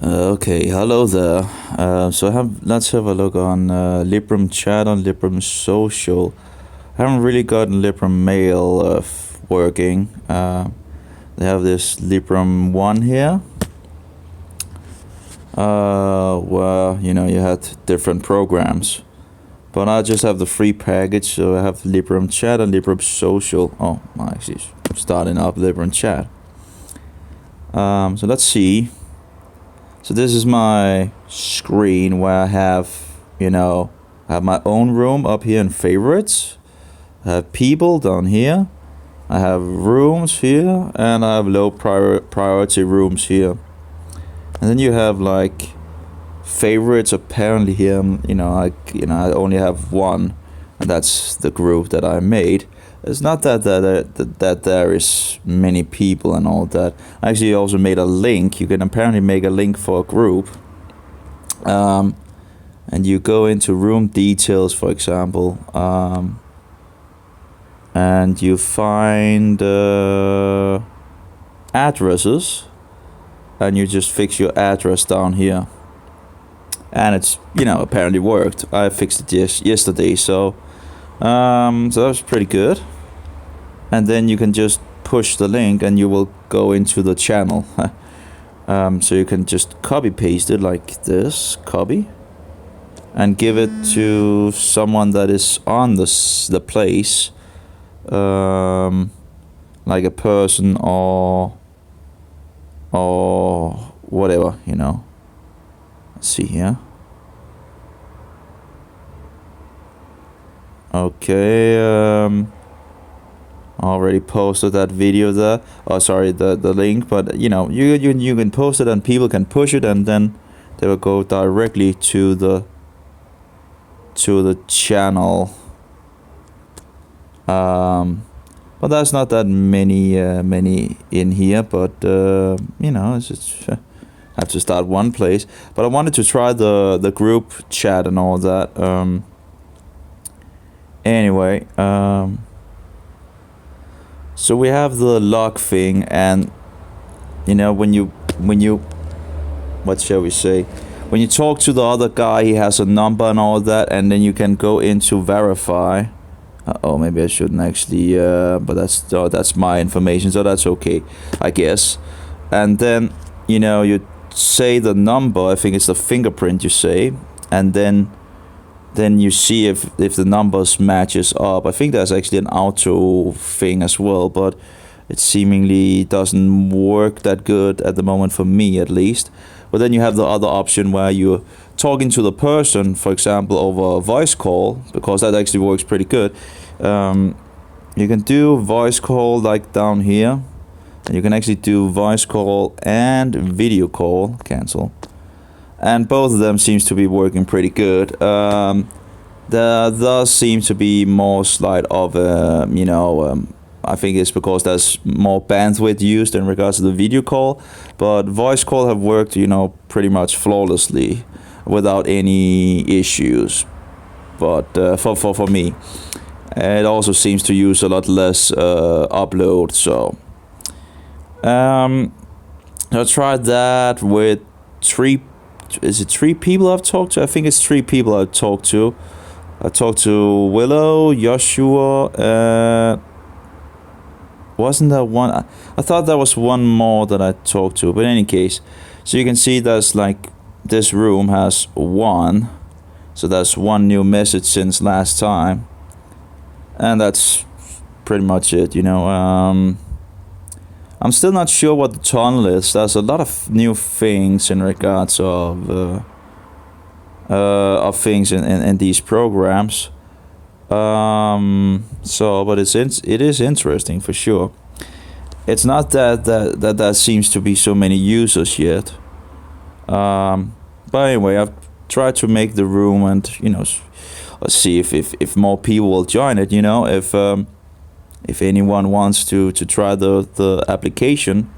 Okay, hello there. Let's have a look on Librem chat on Librem social. I haven't really gotten Librem mail working. They have this Librem one here, where you had different programs. But I just have the free package, so I have Librem chat and Librem social. Oh, I'm actually starting up Librem chat. So let's see. So this is my screen where I have, I have my own room up here in favorites. I have people down here. I have rooms here, and I have low priority rooms here. And then you have like favorites apparently here. I only have one, and that's the group that I made. It's not that there is many people and all that. I actually also made a link. You can apparently make a link for a group. And you go into room details, for example, and you find addresses, and you just fix your address down here. And it's apparently worked. I fixed it yesterday, so that was pretty good. And then you can just push the link and you will go into the channel. So you can just copy paste it like this, copy, and give it to someone that is on the place, like a person or whatever, Let's see here. Okay, already posted that video there. Oh, sorry, the link, but you can post it and people can push it, and then they will go directly to the channel. But there's not that many in here, but it's just have to start one place. But I wanted to try the group chat and all that. Anyway, so we have the log thing, and when you what shall we say, when you talk to the other guy, he has a number and all that, and then you can go into verify. Maybe I shouldn't actually, but that's my information, so that's okay, I guess. And then you say the number. I think it's the fingerprint you say, and then you see if the numbers matches up. I think there's actually an auto thing as well, but it seemingly doesn't work that good at the moment, for me at least. But then you have the other option where you're talking to the person, for example, over a voice call, because that actually works pretty good. You can do voice call like down here, and you can actually do voice call and video call, cancel. And both of them seems to be working pretty good. There does seem to be more slide of, I think it's because there's more bandwidth used in regards to the video call. But voice call have worked, pretty much flawlessly without any issues. But for me, it also seems to use a lot less upload. So I tried that with three people I've talked to? I think it's 3 people I've talked to. I talked to Willow, Joshua, wasn't there one? I thought there was one more that I talked to, but in any case, so you can see there's like, this room has 1, so that's 1 new message since last time, and that's pretty much it, I'm still not sure what the tunnel is. There's a lot of new things in regards of things in these programs. But it is interesting for sure. It's not that there seems to be so many users yet. But anyway, I've tried to make the room, and let's see if more people will join it. If anyone wants to try the application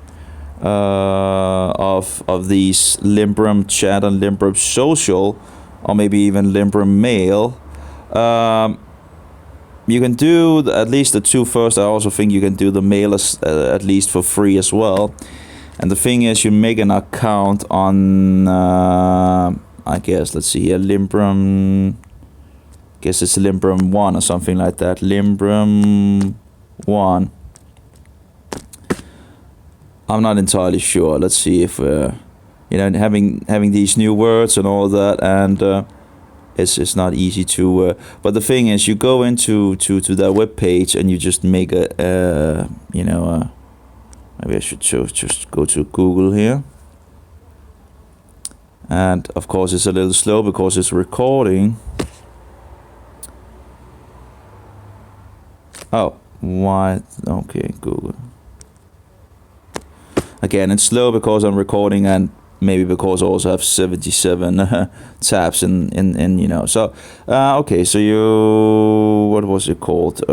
of these Librem chat and Librem social, or maybe even Librem mail, you can do at least the 2 first. I also think you can do the mail at least for free as well. And the thing is, you make an account on, I guess, let's see here, Librem. Guess it's Librem 1 or something like that. Librem 1. I'm not entirely sure. Let's see if having these new words and all that, and it's not easy to. But the thing is, you go into that web page and you just make a maybe I should just go to Google here. And of course, it's a little slow because it's recording. Oh, why? Okay, Google. Again, it's slow because I'm recording, and maybe because I also have 77 tabs in. So, okay, so what was it called?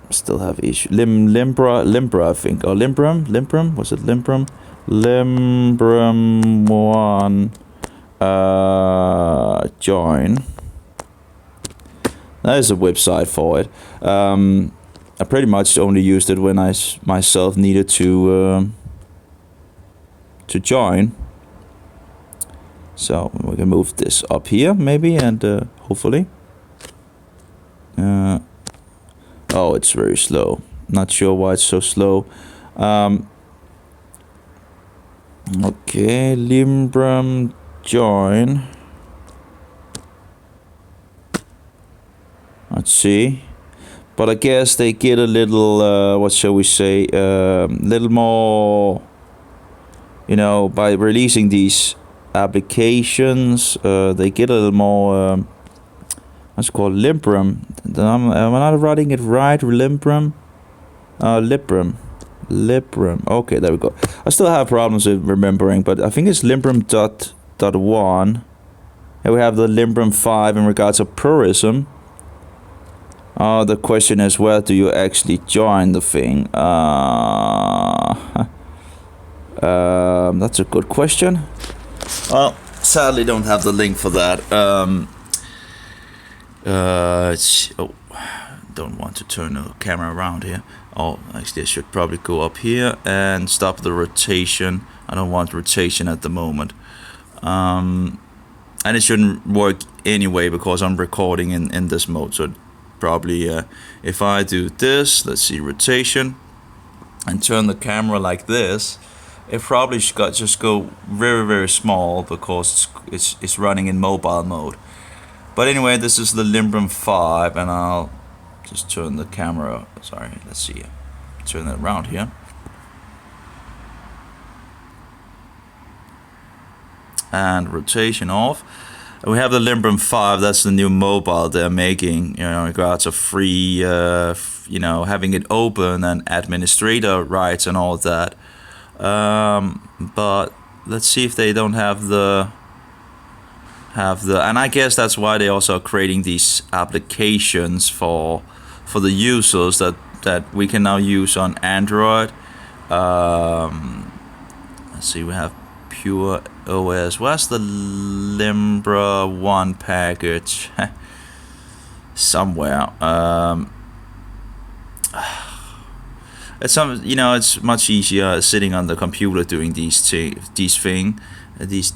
Still have issue. Limbra, I think, or Librem. Was it Librem? Librem 1. Join. That is a website for it. I pretty much only used it when I myself needed to join. So we can move this up here maybe, and hopefully. Oh, it's very slow. Not sure why it's so slow. Okay, Librem join. Let's see. But I guess they get a little, what shall we say, little more, by releasing these applications, they get a little more, what's it called, Librem. Am I not writing it right? Librem? Librem. Okay, there we go. I still have problems with remembering, but I think it's Librem.1. Here we have the Librem 5 in regards to purism. The question is, where do you actually join the thing? That's a good question. Well, sadly don't have the link for that. Don't want to turn the camera around here. Oh, actually I should probably go up here and stop the rotation. I don't want rotation at the moment. And it shouldn't work anyway because I'm recording in this mode. So probably if I do this, let's see, rotation, and turn the camera like this, it probably just go very, very small because it's running in mobile mode. But anyway, this is the Librem 5, and I'll just turn the camera, sorry, let's see, turn it around here. And rotation off. And we have the Librem 5, that's the new mobile they're making, in regards to free, having it open and administrator rights and all that. But let's see if they don't have the, and I guess that's why they also are creating these applications for the users that we can now use on Android. Let's see, we have Pure OS. Where's the Limbra 1 package? Somewhere. It's much easier sitting on the computer doing these things. Let's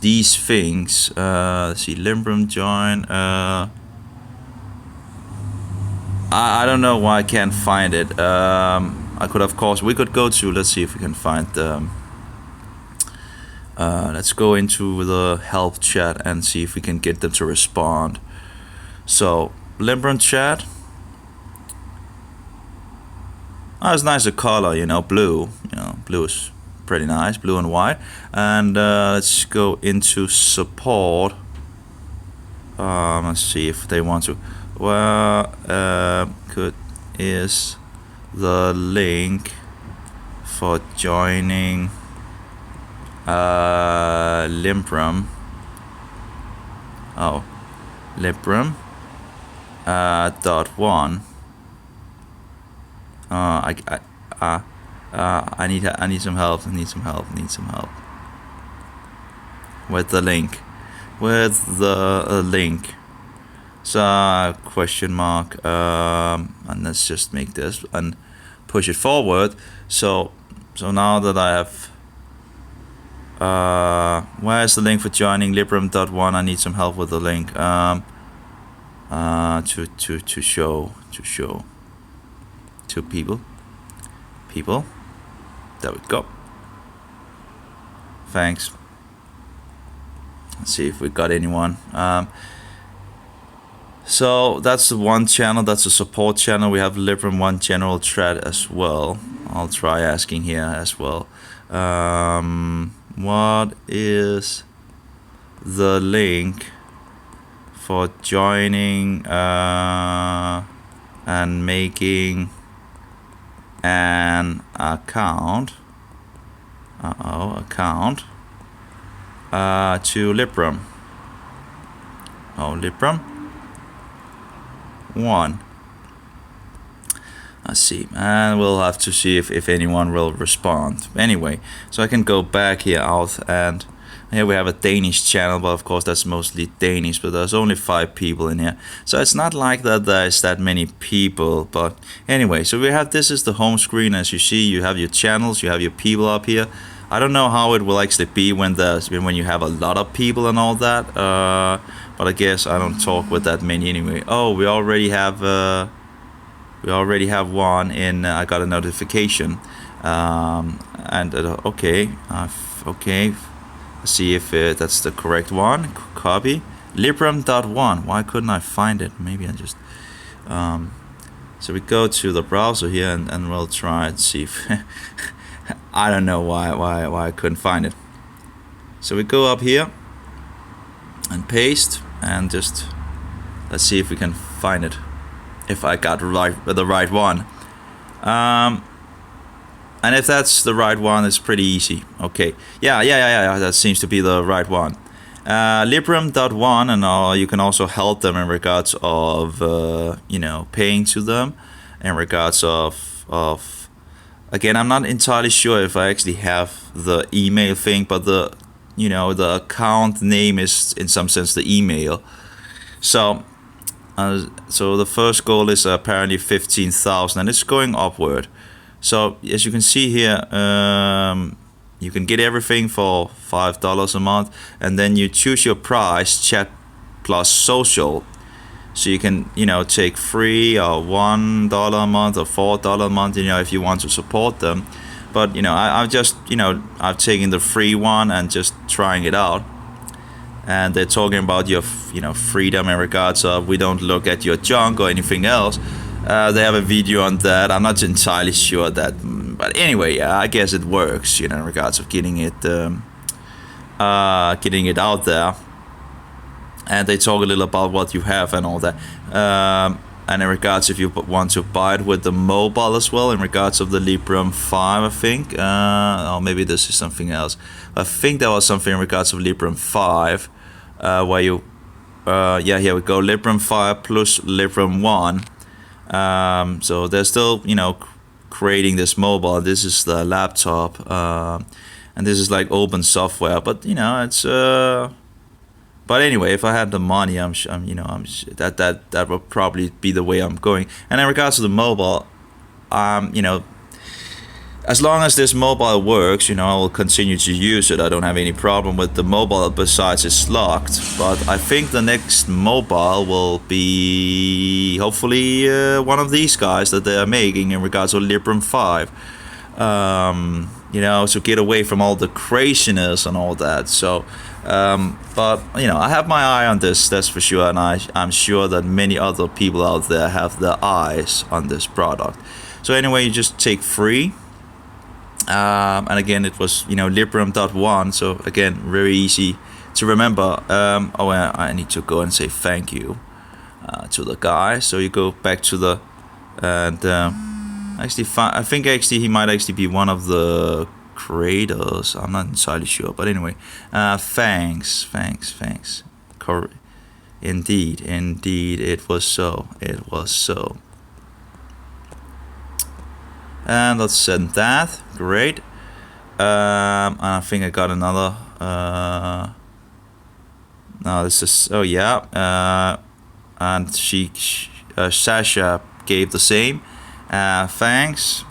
see, Librem join. I don't know why I can't find it. I could, of course, we could go to, let's see if we can find the. Let's go into the help chat and see if we can get them to respond. So, Librem chat. Oh, it's nice, the color, blue. Blue is pretty nice, blue and white. And let's go into support. Let's see if they want to. Well, is the link for joining Librem. Oh, Librem .1. I need some help. Need some help with the link. So question mark. And let's just make this and push it forward. So now that I have Where's the link for joining Librem.1? I need some help with the link. To show to people. There we go. Thanks. Let's see if we got anyone. So that's the one channel. That's a support channel. We have Librem 1 general thread as well. I'll try asking here as well. What is the link for joining and making an account? To Librem. Librem 1. Let's see, and we'll have to see if anyone will respond. Anyway, so I can go back here out, and here we have a Danish channel, but of course that's mostly Danish, but there's only 5 people in here. So it's not like that there's that many people, but anyway, so we have, this is the home screen. As you see, you have your channels, you have your people up here. I don't know how it will actually be when you have a lot of people and all that, but I guess I don't talk with that many anyway. Oh, we already have one in. I got a notification, okay, let's see if that's the correct one. Copy Librem.1. Why couldn't I find it? Maybe I just so we go to the browser here and we'll try and see if I don't know why I couldn't find it. So we go up here and paste, and just let's see if we can find it, if I got the right one. And if that's the right one, it's pretty easy. Okay, yeah, that seems to be the right one. Librem.1, and you can also help them in regards of paying to them, in regards of again, I'm not entirely sure if I actually have the email thing, but the account name is in some sense the email. So the first goal is apparently 15,000, and it's going upward. So as you can see here, you can get everything for $5 a month, and then you choose your price, chat plus social. So you can take free or $1 a month or $4 a month, if you want to support them. But I've just I've taken the free one and just trying it out. And they're talking about your freedom in regards of we don't look at your junk or anything else. They have a video on that. I'm not entirely sure that, but anyway, yeah, I guess it works, in regards of getting it out there. And they talk a little about what you have and all that. And in regards if you want to buy it with the mobile as well, in regards of the Librem 5, I think. Or maybe this is something else. I think there was something in regards of Librem 5, where you, here we go, Librem 5 plus Librem 1. So they're still, creating this mobile. This is the laptop, and this is like open software. But it's. But anyway, if I had the money, that would probably be the way I'm going. And in regards to the mobile, as long as this mobile works, I will continue to use it. I don't have any problem with the mobile, besides it's locked. But I think the next mobile will be hopefully one of these guys that they are making in regards to Librem 5. To get away from all the craziness and all that. So, but I have my eye on this, that's for sure, and I'm sure that many other people out there have their eyes on this product. So anyway, you just take free, and again, it was Librem.1. So again, very easy to remember. I need to go and say thank you to the guy. So you go back to the and. I think he might actually be one of the creators. I'm not entirely sure, but anyway, thanks. Indeed, it was so. And let's send that. Great. And I think I got another. No, this is. Oh yeah. And Sasha gave the same. Thanks.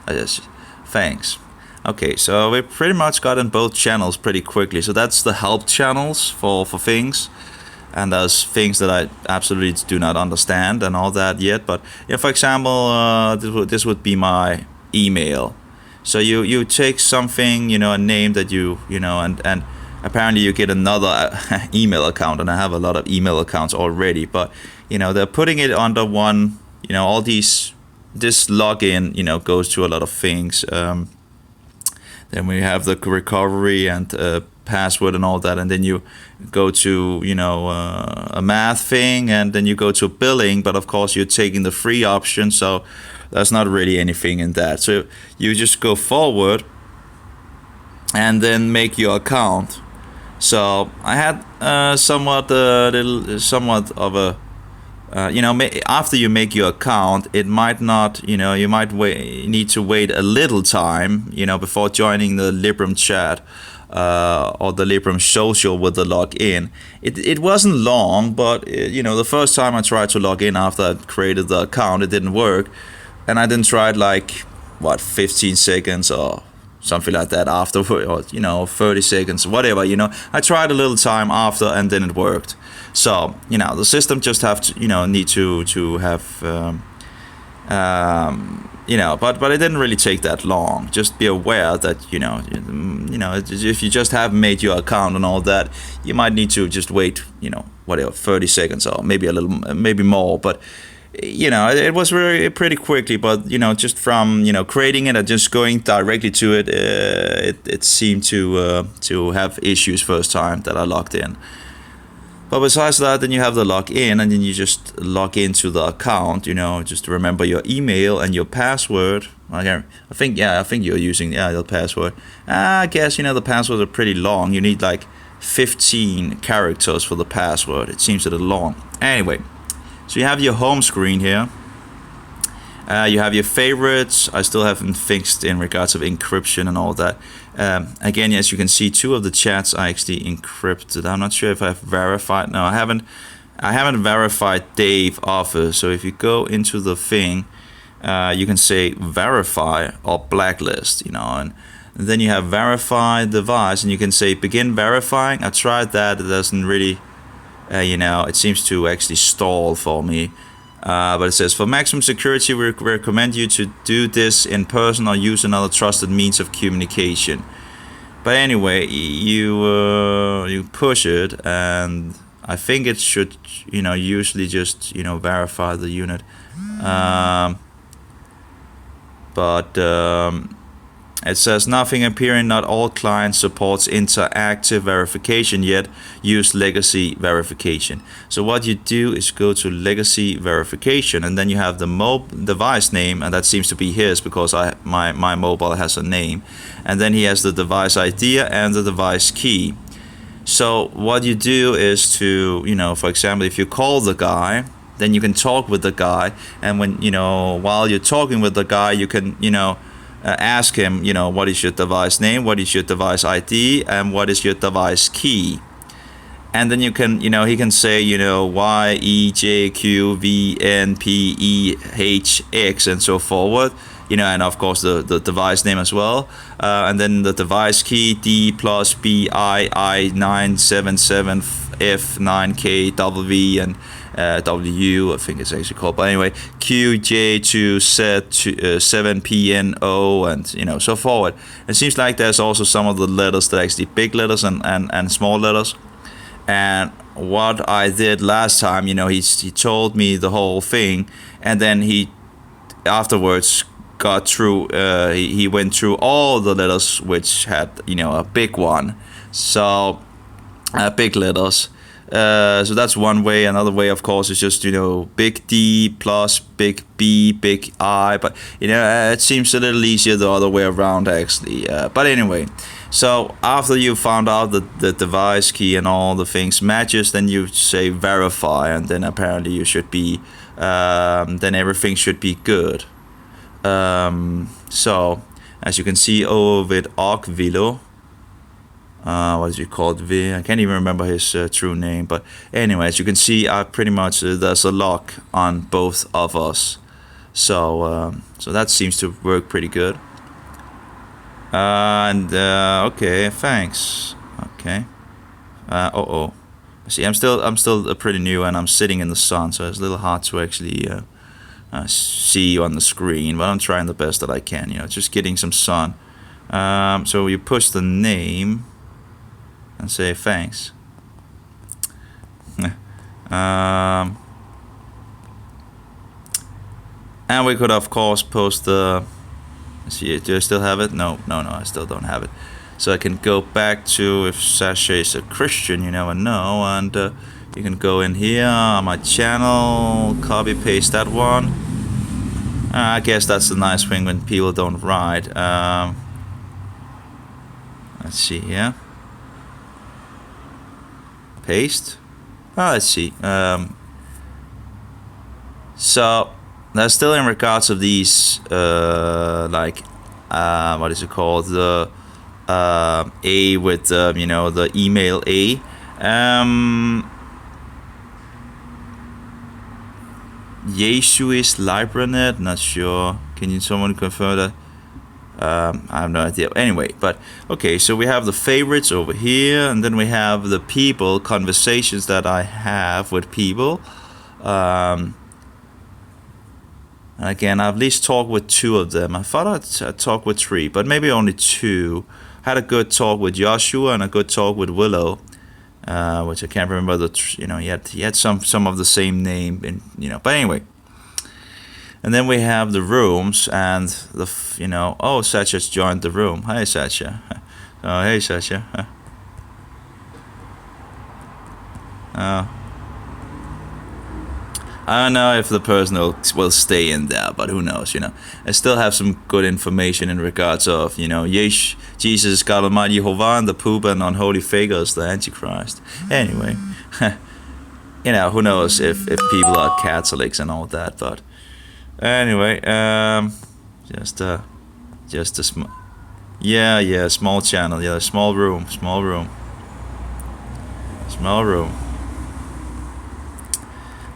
Yes, thanks. Okay, so we pretty much got in both channels pretty quickly. So that's the help channels for things, and there's things that I absolutely do not understand and all that yet. But yeah, for example, this would be my email. So you take something, a name that and apparently you get another email account, and I have a lot of email accounts already. But they're putting it under one. All these this login goes to a lot of things. Then we have the recovery and password and all that, and then you go to a math thing, and then you go to billing. But of course, you're taking the free option, so there's not really anything in that. So you just go forward and then make your account. So I had somewhat of a after you make your account, it might not, you might need to wait a little time, before joining the Librem chat or the Librem social with the login. It wasn't long, but the first time I tried to log in after I created the account, it didn't work, and I didn't try it 15 seconds or something like that afterward, or 30 seconds, whatever. I tried a little time after, and then it worked. So the system just have to need to have but it didn't really take that long. Just be aware that if you just have made your account and all that, you might need to just wait 30 seconds or maybe a little, maybe more. But it was pretty quickly. But just from creating it and just going directly to it, it seemed to have issues first time that I logged in. But besides that, then you have the login, and then you just log into the account. Just remember your email and your password. I think you're using the password. I guess the passwords are pretty long. You need 15 characters for the password. It seems a little long. Anyway, so you have your home screen here. You have your favorites. I still haven't fixed in regards of encryption and all that. Again, as you can see, 2 of the chats are actually encrypted. I'm not sure if I've verified. No, I haven't verified Dave Office. So if you go into the thing, you can say verify or blacklist, and then you have verify device, and you can say begin verifying. I tried that. It doesn't really, it seems to actually stall for me. But it says, for maximum security, we recommend you to do this in person or use another trusted means of communication. But anyway, you push it, and I think it should, usually just, verify the unit. It says nothing appearing. Not all clients supports interactive verification yet. Use legacy verification. So what you do is go to legacy verification, and then you have the device name, and that seems to be his because my mobile has a name, and then he has the device ID and the device key. So what you do is to, for example, if you call the guy, then you can talk with the guy, and when while you're talking with the guy, you can ask him, what is your device name, what is your device ID, and what is your device key. And then you can, he can say, Y, E, J, Q, V, N, P, E, H, X, and so forward. And of course the device name as well. And then the device key, D plus B, I 977 F 9K W, and W, I think it's actually called. But anyway, Q, J, 2, Z, 7, P, N, O, and so forward. It seems like there's also some of the letters that are actually big letters and small letters. And what I did last time, he told me the whole thing, and then he afterwards got through. He went through all the letters which had a big one. So big letters. So that's one way. Another way, of course, is just big D plus big B, big I. But it seems a little easier the other way around actually. But anyway, so after you found out that the device key and all the things matches, then you say verify, and then apparently you should be then everything should be good. So as you can see over with Arkvilo. What is he called? I can't even remember his true name. But anyway, as you can see, pretty much there's a lock on both of us. So that seems to work pretty good. Okay, thanks. Okay. See, I'm still pretty new, and I'm sitting in the sun, so it's a little hard to actually see you on the screen. But I'm trying the best that I can. Just getting some sun. So you push the name and say thanks. And we could of course post the. See, do I still have it? No, I still don't have it. So I can go back to if Sasha is a Christian, you never know, and you can go in here on my channel, copy paste that one. I guess that's the nice thing when people don't write. Let's see here. Paste. Let's see. So that's still in regards of these, what is it called? The A with the email A. Jesu's Librem, not sure. Can someone confirm that? I have no idea. Anyway, but okay, so we have the favorites over here, and then we have the people, conversations that I have with people. And again, I've at least talked with 2 of them. I thought I'd talk with 3, but maybe only 2. Had a good talk with Joshua and a good talk with Willow, which I can't remember he had some of the same name, but anyway. And then we have the rooms and Satcha's joined the room. Hi, Satcha. Oh, hey, Satcha. I don't know if the person will stay in there, but who knows, I still have some good information in regards of, Jesus, God Almighty, Jehovah, and the poop and unholy figures, the Antichrist. Anyway, who knows if people are Catholics and all that, but anyway, just a small, small channel, small room.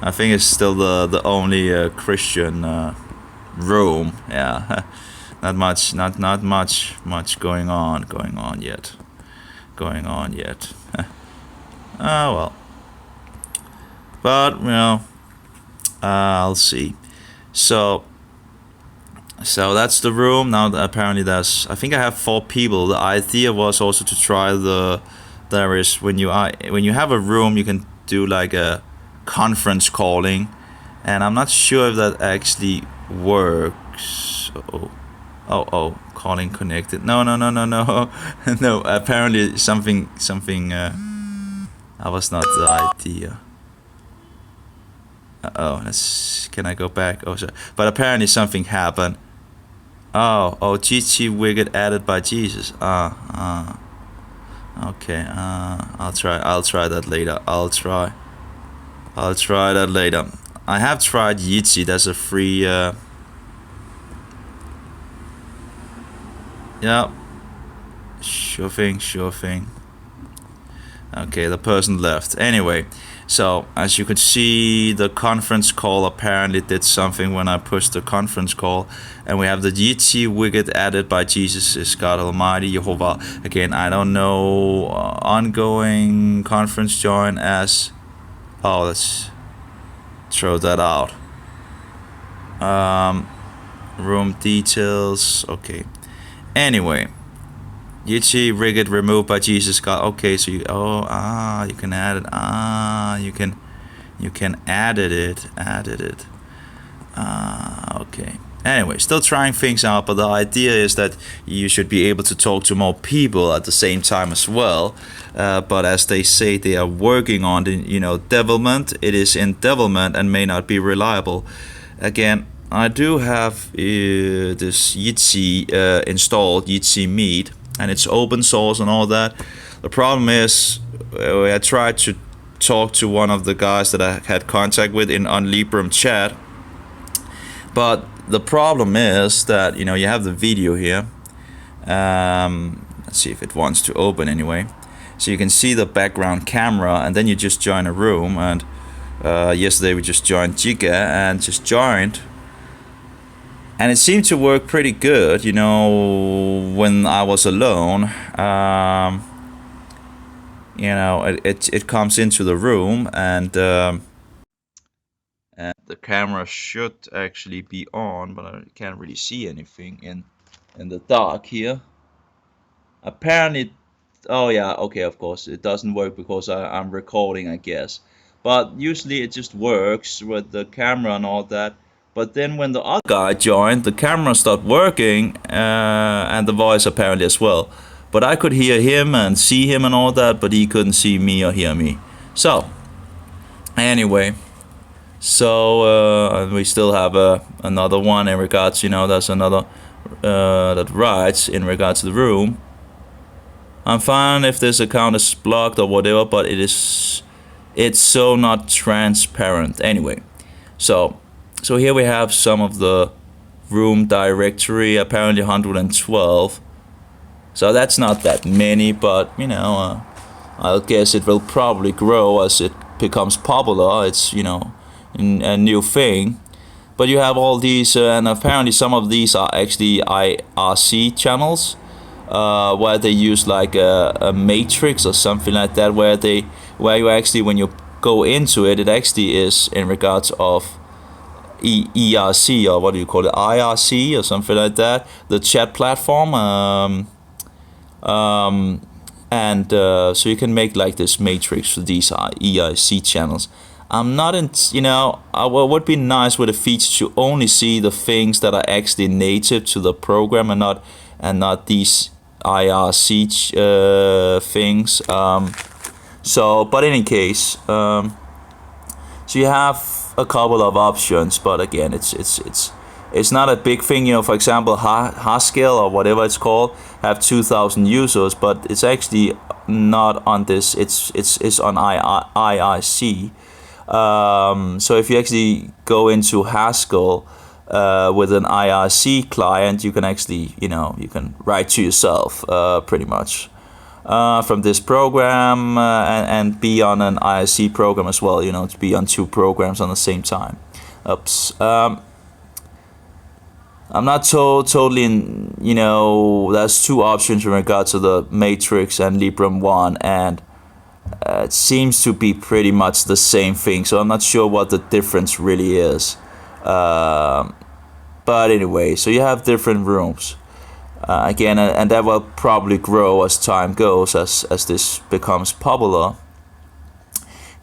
I think it's still the only Christian room. Yeah, not much going on yet. Oh well. But I'll see. So that's the room. Now apparently I think I have 4 people. The idea was also to try there is when you have a room, you can do like a conference calling, and I'm not sure if that actually works. Calling connected. No. No, apparently something that was not the idea. Can I go back? Oh, sorry. But apparently something happened. GT widget added by Jesus. Okay. I'll try that later. I'll try that later. I have tried Jitsi. That's a free. Yeah. Sure thing. Okay, the person left. Anyway, so as you can see, the conference call apparently did something when I pushed the conference call, and we have the Jitsi widget added by Jesus is God Almighty Jehovah. Again, I don't know. Ongoing conference join as. Let's throw that out. Room details. Okay. Anyway, Yichi Rigid removed by Jesus God. Okay, so you can add it. You can added it. Okay. Anyway, still trying things out, but the idea is that you should be able to talk to more people at the same time as well. But as they say, they are working on devilment. It is in devilment and may not be reliable. Again, I do have this Jitsi installed, Jitsi Meet, and it's open source and all that. The problem is, I tried to talk to one of the guys that I had contact with on Librem chat, but the problem is that you have the video here. Let's see if it wants to open anyway. So you can see the background camera, and then you just join a room. And yesterday we just joined Giga and just joined. and it seemed to work pretty good, you know, when I was alone. You know, it comes into the room, and the camera should actually be on, but I can't really see anything in the dark here. Apparently, oh yeah, okay, of course it doesn't work because I'm recording, I guess. But usually it just works with the camera and all that. But then when the other guy joined, the camera stopped working, and the voice apparently as well. But I could hear him and see him and all that, but he couldn't see me or hear me. So anyway, so we still have another one in regards, you know, there's another that writes in regards to the room. I'm fine if this account is blocked or whatever, but it's so not transparent. Anyway, so here we have some of the room directory, apparently 112. So that's not that many, but you know, I guess it will probably grow as it becomes popular. It's, you know, a new thing. But you have all these, and apparently some of these are actually IRC channels, where they use like a matrix or something like that, where you actually, when you go into it, it actually is in regards of ERC, or what do you call it, IRC or something like that, the chat platform. And so you can make like this matrix for these ERC channels. I'm not in, you know, what would be nice with a feature to only see the things that are actually native to the program and not these IRC things. So, but in any case, so you have a couple of options, but again, it's not a big thing. You know, for example, Haskell or whatever it's called have 2,000 users, but it's actually not on this. It's on IRC. So if you actually go into Haskell with an IRC client, you can actually, you know, you can write to yourself pretty much from this program and be on an IRC program as well, you know, to be on two programs on the same time. Oops. I'm not totally in, you know, there's two options in regards to the Matrix and Librem 1, and it seems to be pretty much the same thing, so I'm not sure what the difference really is. But anyway, so you have different rooms. Again, and that will probably grow as time goes, as this becomes popular.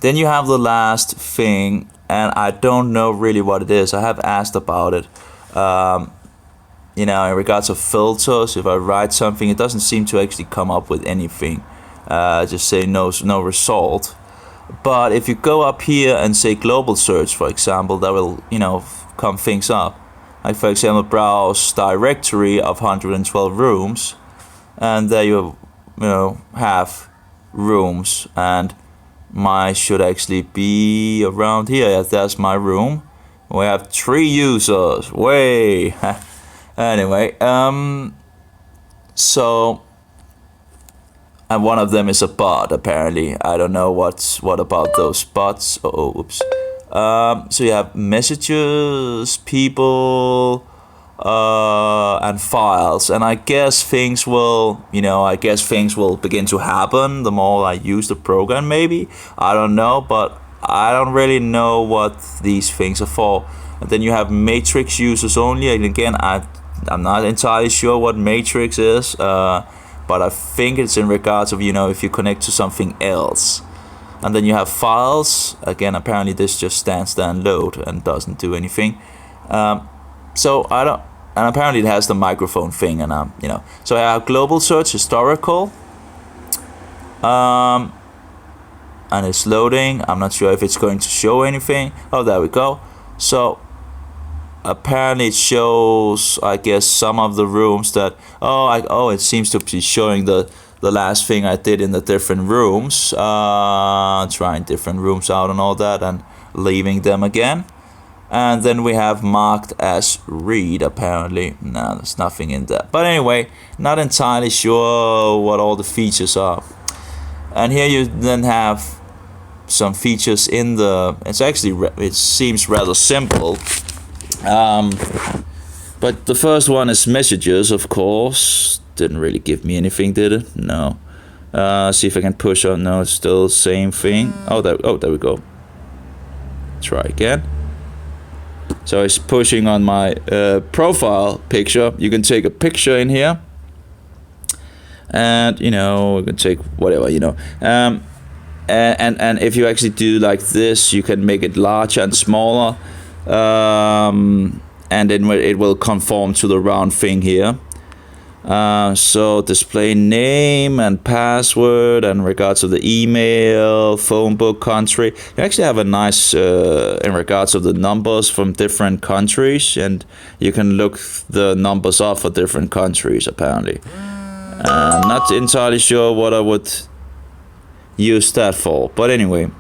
Then you have the last thing, and I don't know really what it is. I have asked about it. You know, in regards to filters, if I write something, it doesn't seem to actually come up with anything. Just say no result. But if you go up here and say global search, for example, that will, you know, come things up. Like for example, browse directory of 112 rooms, and there you know have rooms, and mine should actually be around here. Yes, that's my room. We have 3 users. Way. Anyway, so, and one of them is a bot apparently. I don't know what about those bots. Oops. So you have messages, people, and files, and I guess things will, you know, begin to happen the more I use the program. Maybe, I don't know, but I don't really know what these things are for. And then you have matrix users only, and again, I'm not entirely sure what matrix is, but I think it's in regards of, you know, if you connect to something else. And then you have files. Again, apparently this just stands there and load and doesn't do anything. So I don't, and apparently it has the microphone thing, and you know. So I have global search, historical, and it's loading. I'm not sure if it's going to show anything. Oh, there we go. So apparently it shows, I guess, some of the rooms that, it seems to be showing the last thing I did in the different rooms, trying different rooms out and all that, and leaving them again. And then we have marked as read, apparently. No, there's nothing in there. But anyway, not entirely sure what all the features are. And here you then have some features in the, it seems rather simple. But the first one is messages, of course. Didn't really give me anything, did it? No. See if I can push on. No, it's still same thing. Oh, there we go. Try again. So it's pushing on my profile picture. You can take a picture in here, and you can take whatever, and if you actually do like this, you can make it larger and smaller, and then it will conform to the round thing here. So display name and password and regards of the email, phone book, country. You actually have a nice in regards of the numbers from different countries, and you can look the numbers up for different countries apparently. Not entirely sure what I would use that for, but anyway.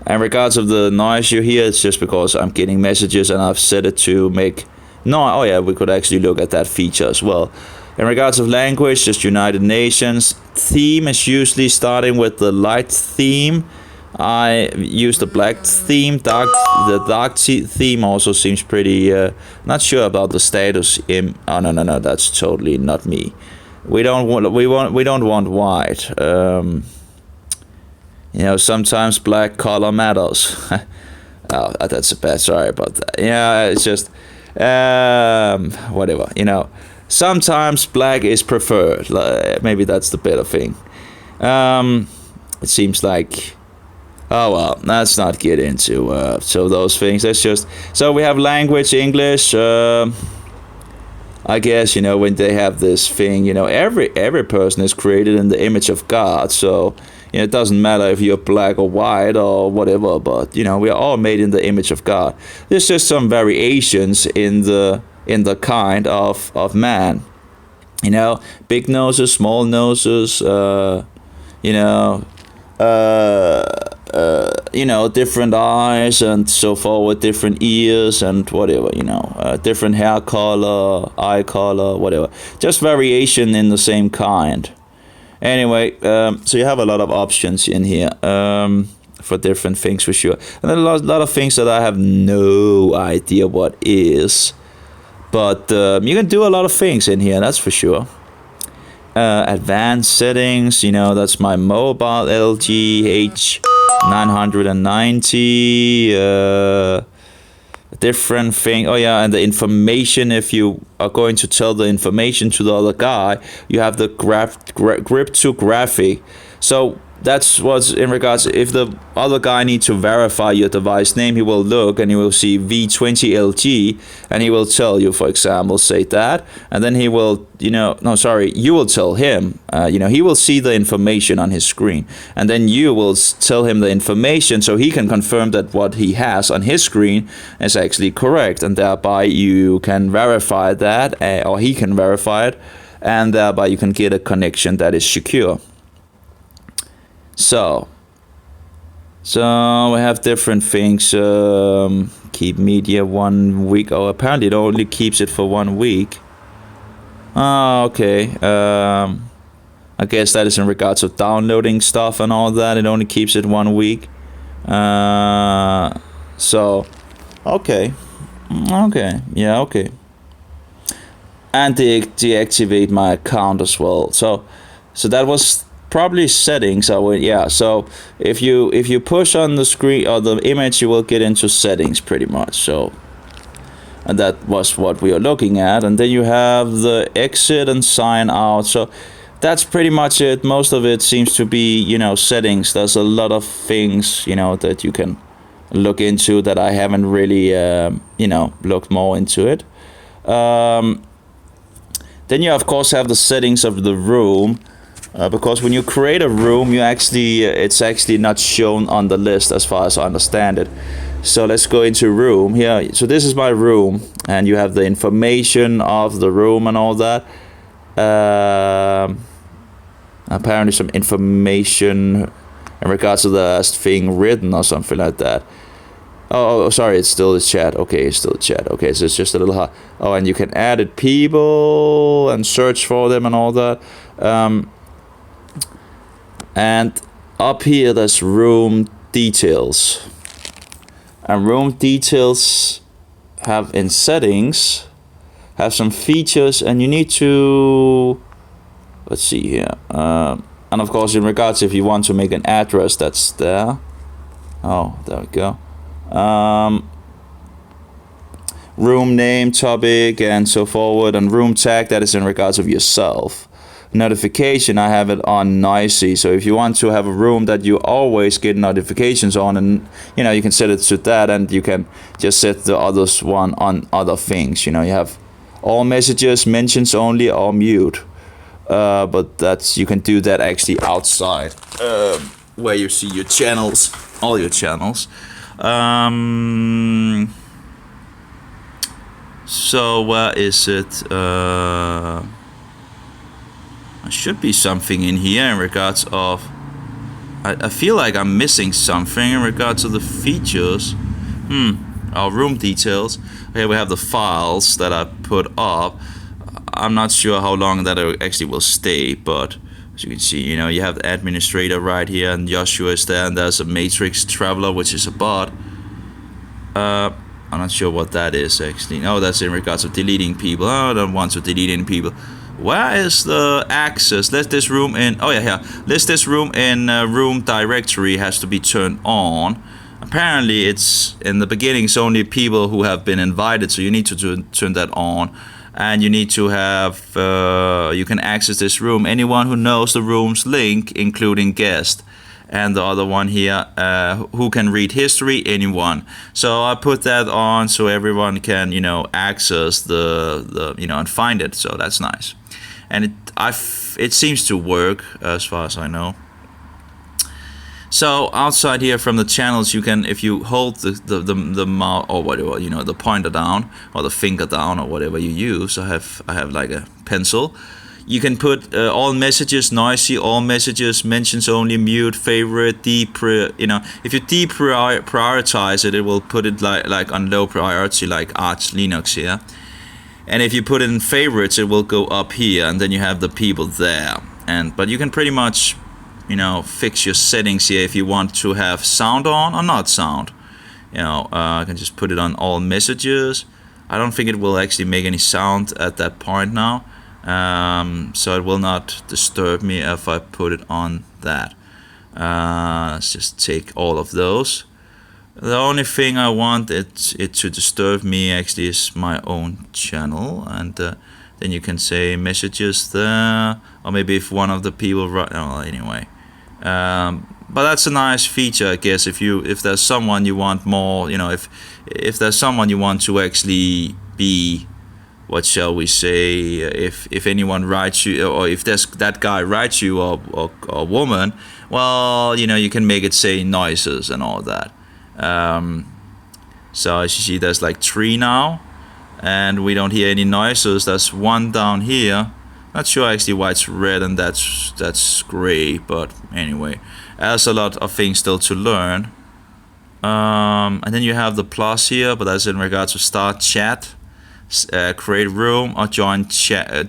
In regards of the noise you hear, it's just because I'm getting messages and I've set it to make noise. Oh yeah, we could actually look at that feature as well. In regards of language, just United Nations. Theme is usually starting with the light theme. I use the black theme. The dark theme also seems pretty. Not sure about the status. Oh no, that's totally not me. We don't want white. Sometimes black color matters. Oh, that's a bad. Sorry about that. Yeah, it's just whatever. Sometimes black is preferred. Maybe that's the better thing. It seems like. Oh well, let's not get into so those things. That's just so we have language English. I guess when they have this thing, every person is created in the image of God. So it doesn't matter if you're black or white or whatever. But we are all made in the image of God. There's just some variations in the kind of man. Big noses, small noses. Different eyes and so forth, different ears and whatever, different hair color, eye color, whatever. Just variation in the same kind. Anyway, so you have a lot of options in here for different things for sure. And then a lot of things that I have no idea what is. But you can do a lot of things in here, that's for sure. Advanced settings, that's my mobile LG H990. Different thing. Oh yeah, and the information. If you are going to tell the information to the other guy, you have the grip to graphic. So that's what's in regards. If the other guy needs to verify your device name, he will look and he will see V20LG, and he will tell you, for example, say that, and then he will, you will tell him, he will see the information on his screen, and then you will tell him the information so he can confirm that what he has on his screen is actually correct, and thereby you can verify that, or he can verify it, and thereby you can get a connection that is secure. So we have different things. Keep media 1 week. Oh, apparently it only keeps it for 1 week. Oh, okay. I guess that is in regards of downloading stuff and all that. It only keeps it 1 week. So, okay. Yeah, okay. And deactivate my account as well. So that was probably settings. So if you push on the screen or the image, you will get into settings pretty much. So, and that was what we are looking at. And then you have the exit and sign out. So that's pretty much it. Most of it seems to be settings. There's a lot of things that you can look into that I haven't really looked more into it. Then you of course have the settings of the room. Because when you create a room, it's actually not shown on the list as far as I understand it. So let's go into room here. So this is my room, and you have the information of the room and all that. Apparently some information in regards to the last thing written or something like that. Oh, sorry, it's still the chat. Okay, it's still the chat. Okay, so it's just a little hard. Oh, and you can add people and search for them and all that. And up here, there's room details. And room details have in settings, have some features, and you need to, let's see here, and of course in regards if you want to make an address, that's there. Oh, there we go. Room name, topic, and so forward, and room tag, that is in regards of yourself. Notification, I have it on noisy, so if you want to have a room that you always get notifications on, and you can set it to that, and you can just set the others one on other things. You have all messages, mentions only, or mute, but that's, you can do that actually outside, where you see your channels, all your channels. So where is it? There should be something in here in regards of, I feel like I'm missing something in regards to the features. Our room details. Here we have the files that I put up. I'm not sure how long that actually will stay, but as you can see, you have the administrator right here, and Joshua is there, and there's a matrix traveler, which is a bot. I'm not sure what that is actually. No, that's in regards of deleting people. Oh, I don't want to delete any people. Where is the access? List this room in, oh yeah, here. List this room in room directory has to be turned on. Apparently it's, in the beginning, it's only people who have been invited, so you need to turn that on. And you need to have, you can access this room. Anyone who knows the room's link, including guest. And the other one here, who can read history, anyone. So I put that on so everyone can, access the and find it. So that's nice. And it seems to work as far as I know. So outside here from the channels, you can, if you hold the mouse or whatever, the pointer down or the finger down or whatever you use. I have like a pencil. You can put all messages, noisy, all messages, mentions only, mute, favorite, if you deprioritize it, it will put it like on low priority, like Arch Linux here. And if you put it in favorites, it will go up here, and then you have the people there. But you can pretty much, fix your settings here if you want to have sound on or not sound. I can just put it on all messages. I don't think it will actually make any sound at that point now. So it will not disturb me if I put it on that. Let's just take all of those. The only thing I want it to disturb me actually is my own channel, and then you can say messages there, or maybe if one of the people anyway. But that's a nice feature, I guess. If there's someone you want more, if there's someone you want to actually be, what shall we say, if anyone writes you, or if that guy writes you, or woman, well, you can make it say noises and all that. So as you see, there's like 3 now, and we don't hear any noises. There's 1 down here. Not sure actually why it's red and that's gray, but anyway, there's a lot of things still to learn. And then you have the plus here, but that's in regards to start chat. Create room or join chat,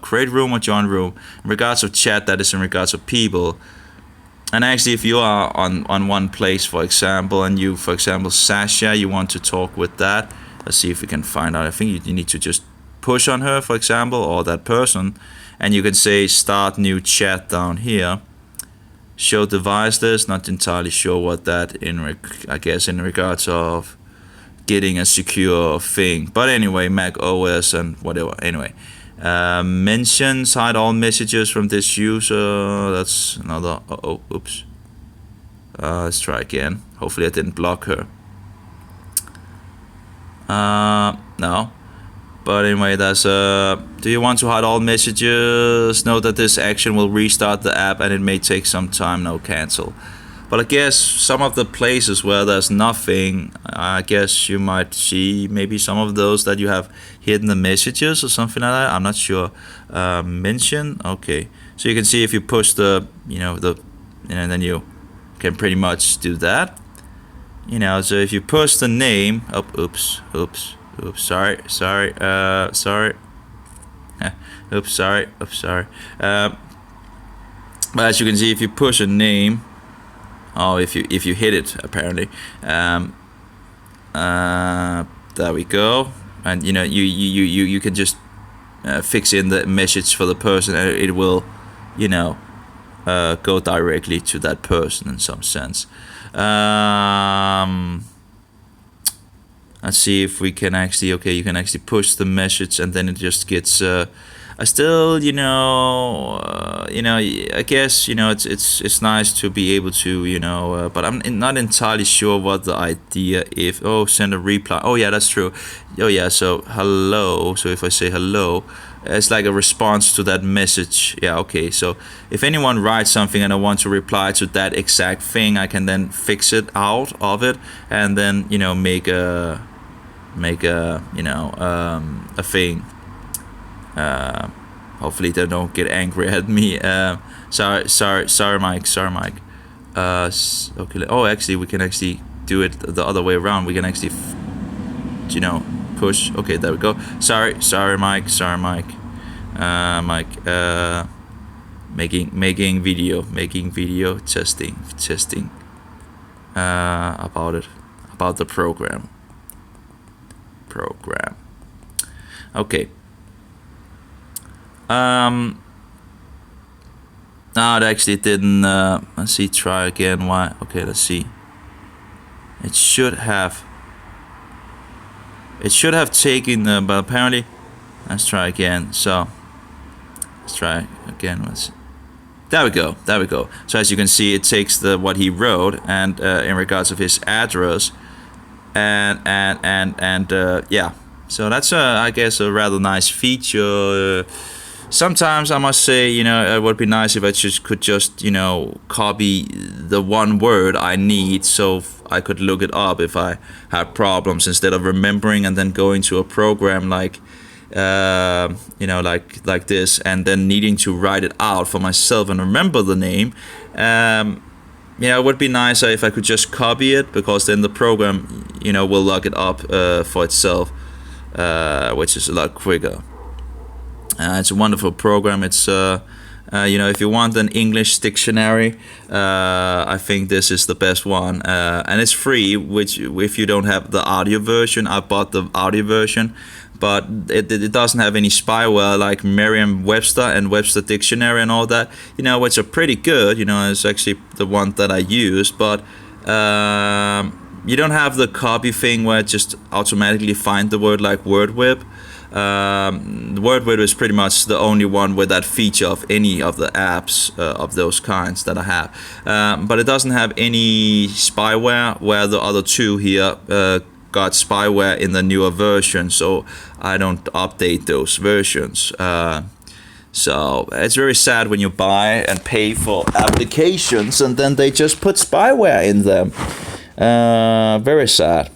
create room or join room. In regards of chat, that is in regards of people. And actually, if you are on one place, for example, and you, for example, Sasha, you want to talk with that. Let's see if we can find out. I think you need to just push on her, for example, or that person, and you can say start new chat down here. Show device list. Not entirely sure what that I guess in regards of getting a secure thing, but anyway, Mac OS and whatever. Anyway, mentions, hide all messages from this user. That's another. Oops. Let's try again. Hopefully I didn't block her. No, but anyway, that's do you want to hide all messages? Note that this action will restart the app and it may take some time. No, cancel. But I guess some of the places where there's nothing, I guess you might see maybe some of those that you have hidden the messages or something like that. I'm not sure. Mention, okay. So you can see if you push the, and then you can pretty much do that. So if you push the name, oops, sorry. Oops, sorry. But as you can see, if you push a name, if you hit it, apparently. There we go. and you can just fix in the message for the person, and it will, go directly to that person in some sense. Let's see if we can actually. Okay, you can actually push the message, and then it just gets. I still, I guess, it's nice to be able to, but I'm not entirely sure what the idea. If send a reply. Oh yeah, that's true. Oh yeah, so hello. So if I say hello, it's like a response to that message. Yeah, okay. So if anyone writes something and I want to reply to that exact thing, I can then fix it out of it, and then make a thing. Hopefully they don't get angry at me. Sorry, Mike. Okay. Oh, actually, we can actually do it the other way around. We can actually, push. Okay, there we go. Sorry, Mike. Mike. Making video. Testing. About the program. Okay. No, it actually didn't. Let's see. Try again. Why? Okay, let's see. It should have taken, but apparently, let's try again. So, let's try again. There we go. So as you can see, it takes what he wrote, and in regards of his address, and yeah. So that's I guess a rather nice feature. Sometimes I must say, it would be nice if I could just copy the one word I need, so I could look it up if I have problems, instead of remembering and then going to a program like like this, and then needing to write it out for myself and remember the name. It would be nicer if I could just copy it, because then the program will look it up for itself, which is a lot quicker. It's a wonderful program. It's if you want an English dictionary, I think this is the best one, and it's free. Which, if you don't have the audio version, I bought the audio version, but it doesn't have any spyware like Merriam-Webster and Webster Dictionary and all that. Which are pretty good. It's actually the one that I use, but you don't have the copy thing where it just automatically find the word like WordWeb. WordWeb is pretty much the only one with that feature of any of the apps of those kinds that I have, but it doesn't have any spyware, where the other two here got spyware in the newer version, so I don't update those versions. So it's very sad when you buy and pay for applications and then they just put spyware in them. Very sad.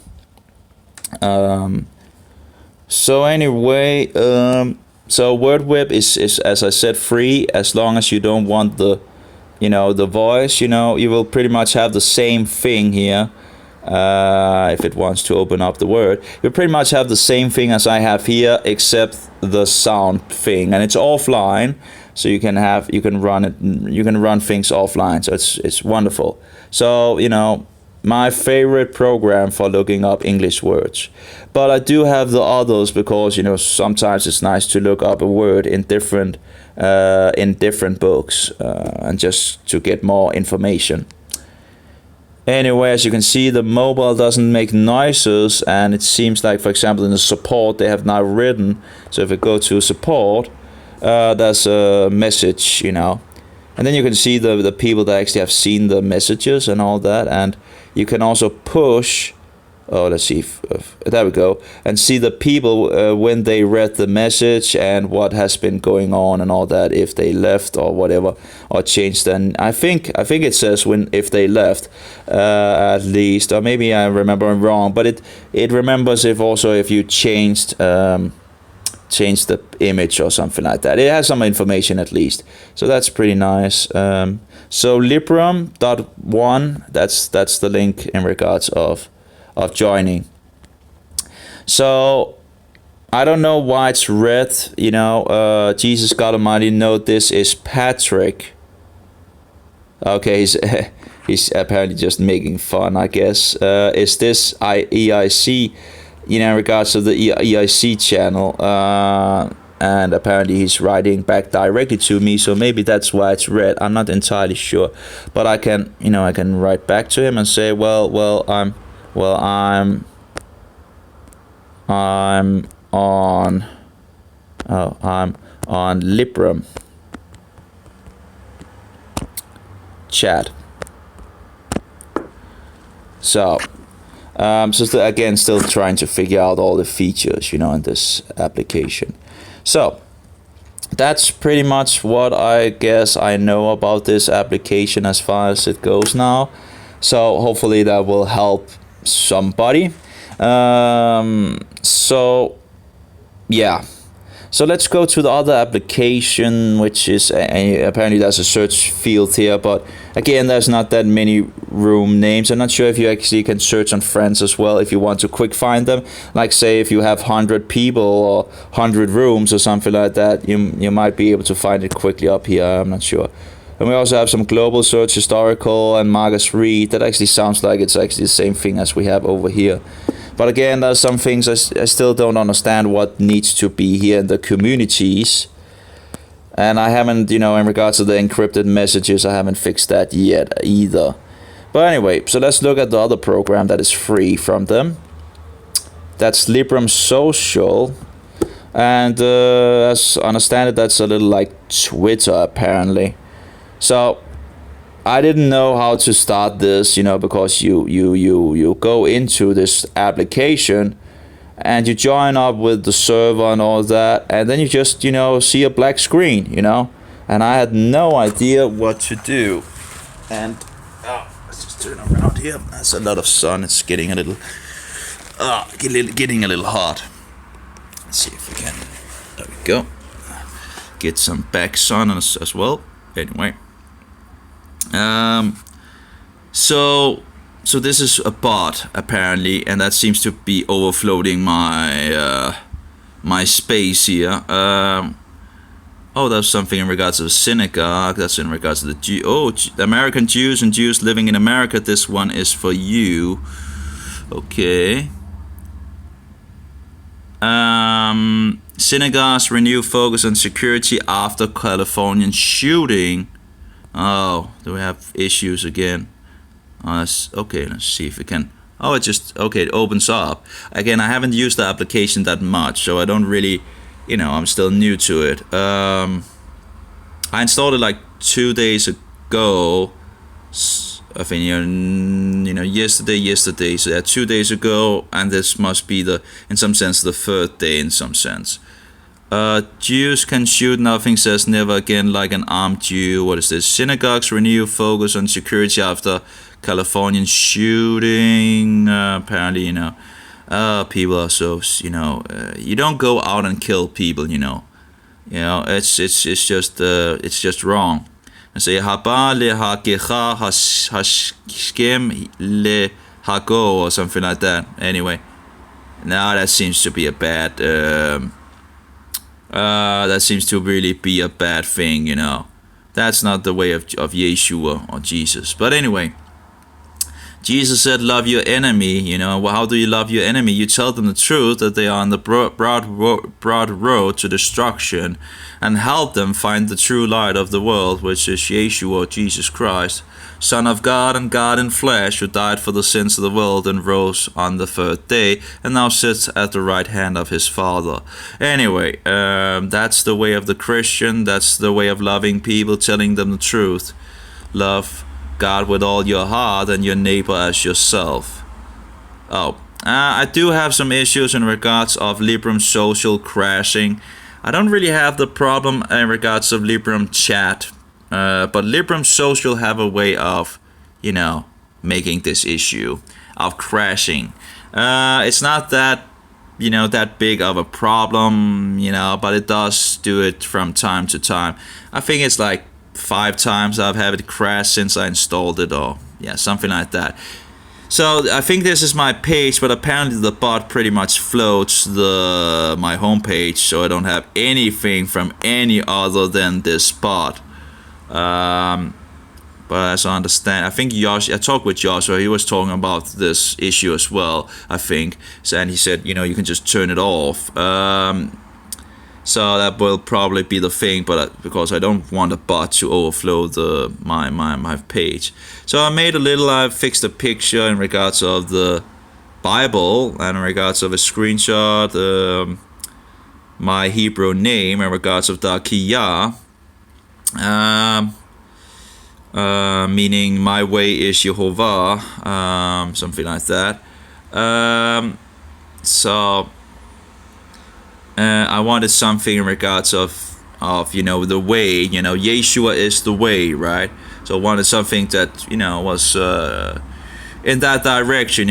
So anyway, so WordWeb is, as I said, free, as long as you don't want the voice. You will pretty much have the same thing here. If it wants to open up the word, you pretty much have the same thing as I have here, except the sound thing, and it's offline. So you can run things offline. So it's wonderful. So my favorite program for looking up English words. But I do have the others, because sometimes it's nice to look up a word in different books, and just to get more information. Anyway, as you can see, the mobile doesn't make noises, and it seems like, for example, in the support they have now written. So if I go to support, there's a message, and then you can see the people that actually have seen the messages and all that, and you can also push. Let's see if there we go, and see the people when they read the message and what has been going on and all that, if they left or whatever, or changed. And I think it says if they left, at least, or maybe I remember wrong, but it remembers if you changed the image or something like that. It has some information at least, so that's pretty nice. So Librem.1, that's the link in regards of joining. So I don't know why it's red. Jesus God Almighty, note this is Patrick. Okay, he's apparently just making fun, I guess. Is this EIC in regards to the EIC channel, and apparently he's writing back directly to me, so maybe that's why it's red. I'm not entirely sure, but I can write back to him and say, I'm on Librem chat. So again, still trying to figure out all the features, in this application. So that's pretty much what I guess I know about this application as far as it goes now. So hopefully that will help somebody. So yeah. So let's go to the other application, which is apparently there's a search field here, but again, there's not that many room names. I'm not sure if you actually can search on friends as well if you want to quick find them. Like say if you have 100 people or 100 rooms or something like that, you might be able to find it quickly up here. I'm not sure. And we also have some global search, historical, and Marcus Reed. That actually sounds like it's actually the same thing as we have over here. But again, there's some things I still don't understand what needs to be here in the communities. And I haven't, in regards to the encrypted messages, I haven't fixed that yet either. But anyway, so let's look at the other program that is free from them. That's Librem Social. And as I understand it, that's a little like Twitter apparently. So I didn't know how to start this, because you go into this application and you join up with the server and all that, and then you just, see a black screen, and I had no idea what to do. And let's just turn around here. There's a lot of sun. It's getting a little hot. Let's see if we can. There we go. Get some back sun as well. Anyway. So this is a bot apparently, and that seems to be overflowing my my space here. There's something in regards to the synagogue. That's in regards to the American Jews and Jews living in America. This one is for you. Okay. Synagogues renew focus on security after Californian shooting. Oh, do we have issues again? Okay, let's see if we can. It opens up. Again, I haven't used the application that much, so I don't really, I'm still new to it. I installed it like 2 days ago. I think, yesterday. So yeah, 2 days ago, and this must be in some sense, the third day in some sense. Jews can shoot, nothing says never again like an armed Jew. What is this? Synagogues renew focus on security after Californian shooting. Apparently, people are so, you don't go out and kill people, it's just wrong. And say haba le hakecha hashkem le hago or something like that. Anyway, now that seems to be a bad. That seems to really be a bad thing, That's not the way of Yeshua or Jesus. But anyway, Jesus said, love your enemy, Well, how do you love your enemy? You tell them the truth, that they are on the broad road to destruction, and help them find the true light of the world, which is Yeshua, Jesus Christ, Son of God and God in flesh, who died for the sins of the world and rose on the third day, and now sits at the right hand of his Father. Anyway, that's the way of the Christian. That's the way of loving people, telling them the truth. Love God with all your heart and your neighbor as yourself. I do have some issues in regards of Librem Social crashing. I don't really have the problem in regards of Librem Chat. But Librem Social have a way of, making this issue of crashing. It's not that, that big of a problem, but it does do it from time to time. I think it's like 5 times I've had it crash since I installed it, or something like that. So I think this is my page, but apparently the bot pretty much floats my homepage, so I don't have anything from any other than this bot. But as I understand, I think I talked with Joshua. He was talking about this issue as well, I think. And he said, you can just turn it off. So that will probably be the thing, but because I don't want a bot to overflow my page. So I fixed a picture in regards of the Bible and in regards of a screenshot, my Hebrew name in regards of Dakiya, meaning my way is Jehovah, something like that. So I wanted something in regards of the way, Yeshua is the way, right? So I wanted something that was in that direction.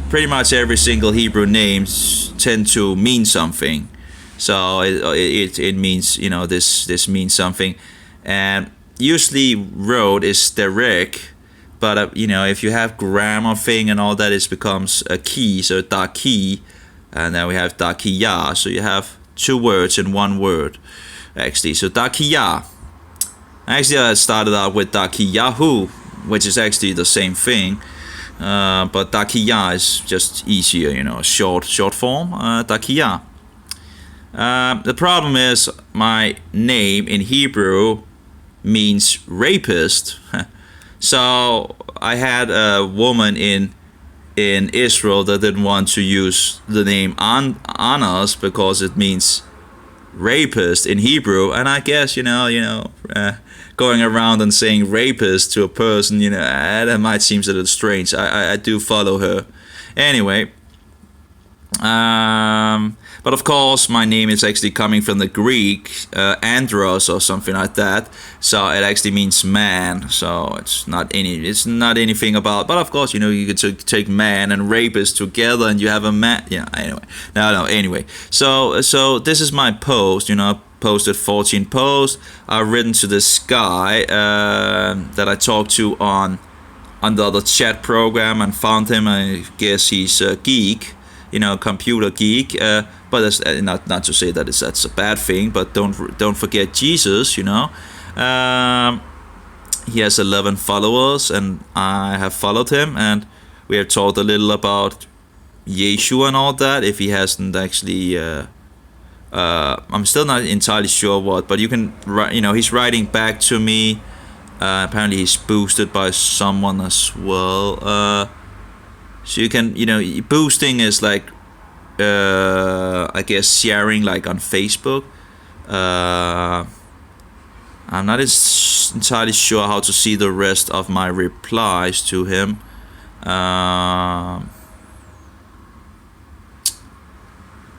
Pretty much every single Hebrew names tend to mean something. So it means this means something, and usually road is direct, but if you have grammar thing and all that, it becomes a key. So Daki. And then we have Dakiya. So you have two words in one word, actually. So Dakiya. Actually, I started out with Dakiyahu, which is actually the same thing. But Dakiya is just easier, short form. Dakiya. The problem is my name in Hebrew means rapist. So I had a woman in Israel that didn't want to use the name Anas because it means rapist in Hebrew, and I guess going around and saying rapist to a person, that might seem a little strange. I do follow her anyway. But of course, my name is actually coming from the Greek, andros or something like that. So it actually means man. So it's not anything about. But of course, you could take man and rapist together, and you have a man. Yeah. Anyway, no. Anyway, so this is my post. I posted 14 posts. I've written to this guy that I talked to on the other chat program and found him. I guess he's a geek. Computer geek, but that's not to say that that's a bad thing. But don't forget Jesus. He has 11 followers, and I have followed him, and we have talked a little about Yeshua and all that. If he hasn't actually, I'm still not entirely sure what, but you can write. He's writing back to me. Apparently, he's boosted by someone as well. So you can, boosting is like, I guess sharing like on Facebook. I'm not entirely sure how to see the rest of my replies to him.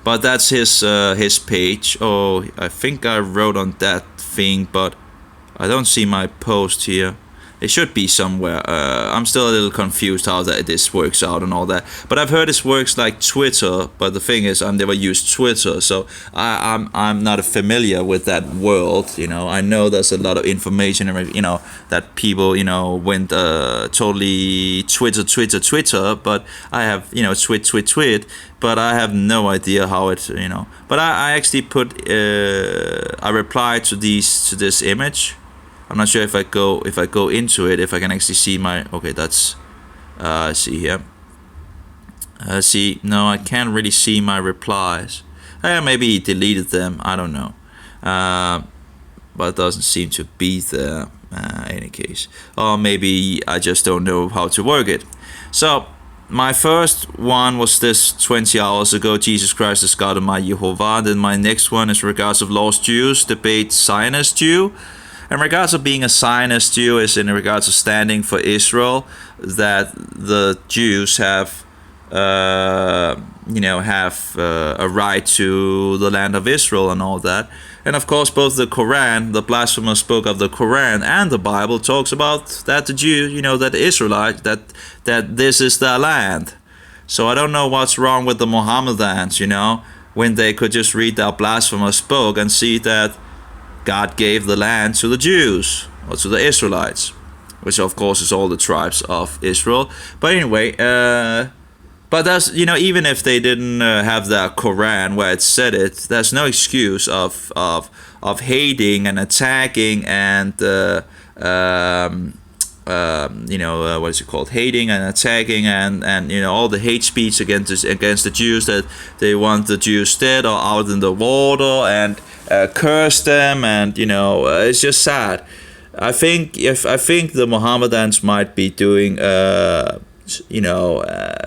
But that's his page. Oh, I think I wrote on that thing, but I don't see my post here. It should be somewhere. I'm still a little confused how this works out and all that. But I've heard this works like Twitter. But the thing is, I've never used Twitter, so I'm not familiar with that world. I know there's a lot of information. That people went totally Twitter. But I have tweet. But I have no idea how it But I actually put I replied to this image. I'm not sure if I go into it, if I can actually see my. Okay, that's see here. See, no, I can't really see my replies. Maybe he deleted them. I don't know. But it doesn't seem to be there. In any case, or maybe I just don't know how to work it. So my first one was this 20 hours ago. Jesus Christ is God and my Jehovah. Then my next one is regards of lost Jews debate Zionist Jew. In regards of being a Zionist Jew is in regards of standing for Israel, that the Jews have, a right to the land of Israel and all that. And of course, both the Quran, the blasphemous book of the Quran, and the Bible talks about that the Jew, that the Israelites, that this is their land. So I don't know what's wrong with the Mohammedans, when they could just read that blasphemous book and see that God gave the land to the Jews, or to the Israelites, which of course is all the tribes of Israel. But anyway, but that's, even if they didn't have the Quran where it said it, there's no excuse of of hating and attacking and what is it called? Hating and attacking and all the hate speech against the Jews, that they want the Jews dead or out in the water and curse them, and it's just sad. I think the Mohammedans might be doing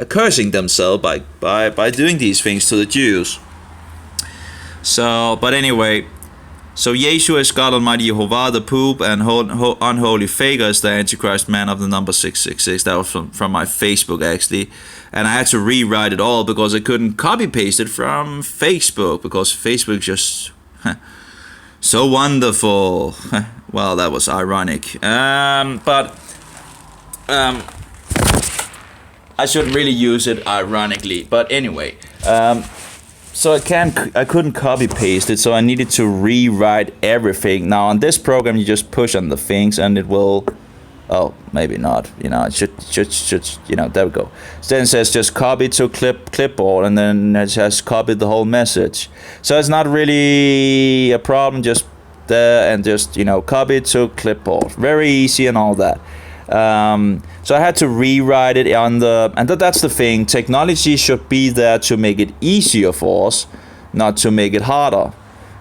cursing themselves by doing these things to the Jews. So, but anyway. So Yeshua is God Almighty Jehovah, the Pope, and unholy figure is the Antichrist man of the number 666. That was from my Facebook, actually. And I had to rewrite it all because I couldn't copy paste it from Facebook, because Facebook just so wonderful. Well, that was ironic. But I shouldn't really use it ironically. But anyway. So I couldn't copy paste it, so I needed to rewrite everything. Now on this program, you just push on the things and it will. Oh, maybe not. It should. There we go. So then it says just copy to clipboard, and then it has copied the whole message. So it's not really a problem. Just there and just copy to clipboard. Very easy and all that. So I had to rewrite it and that's the thing. Technology should be there to make it easier for us, not to make it harder.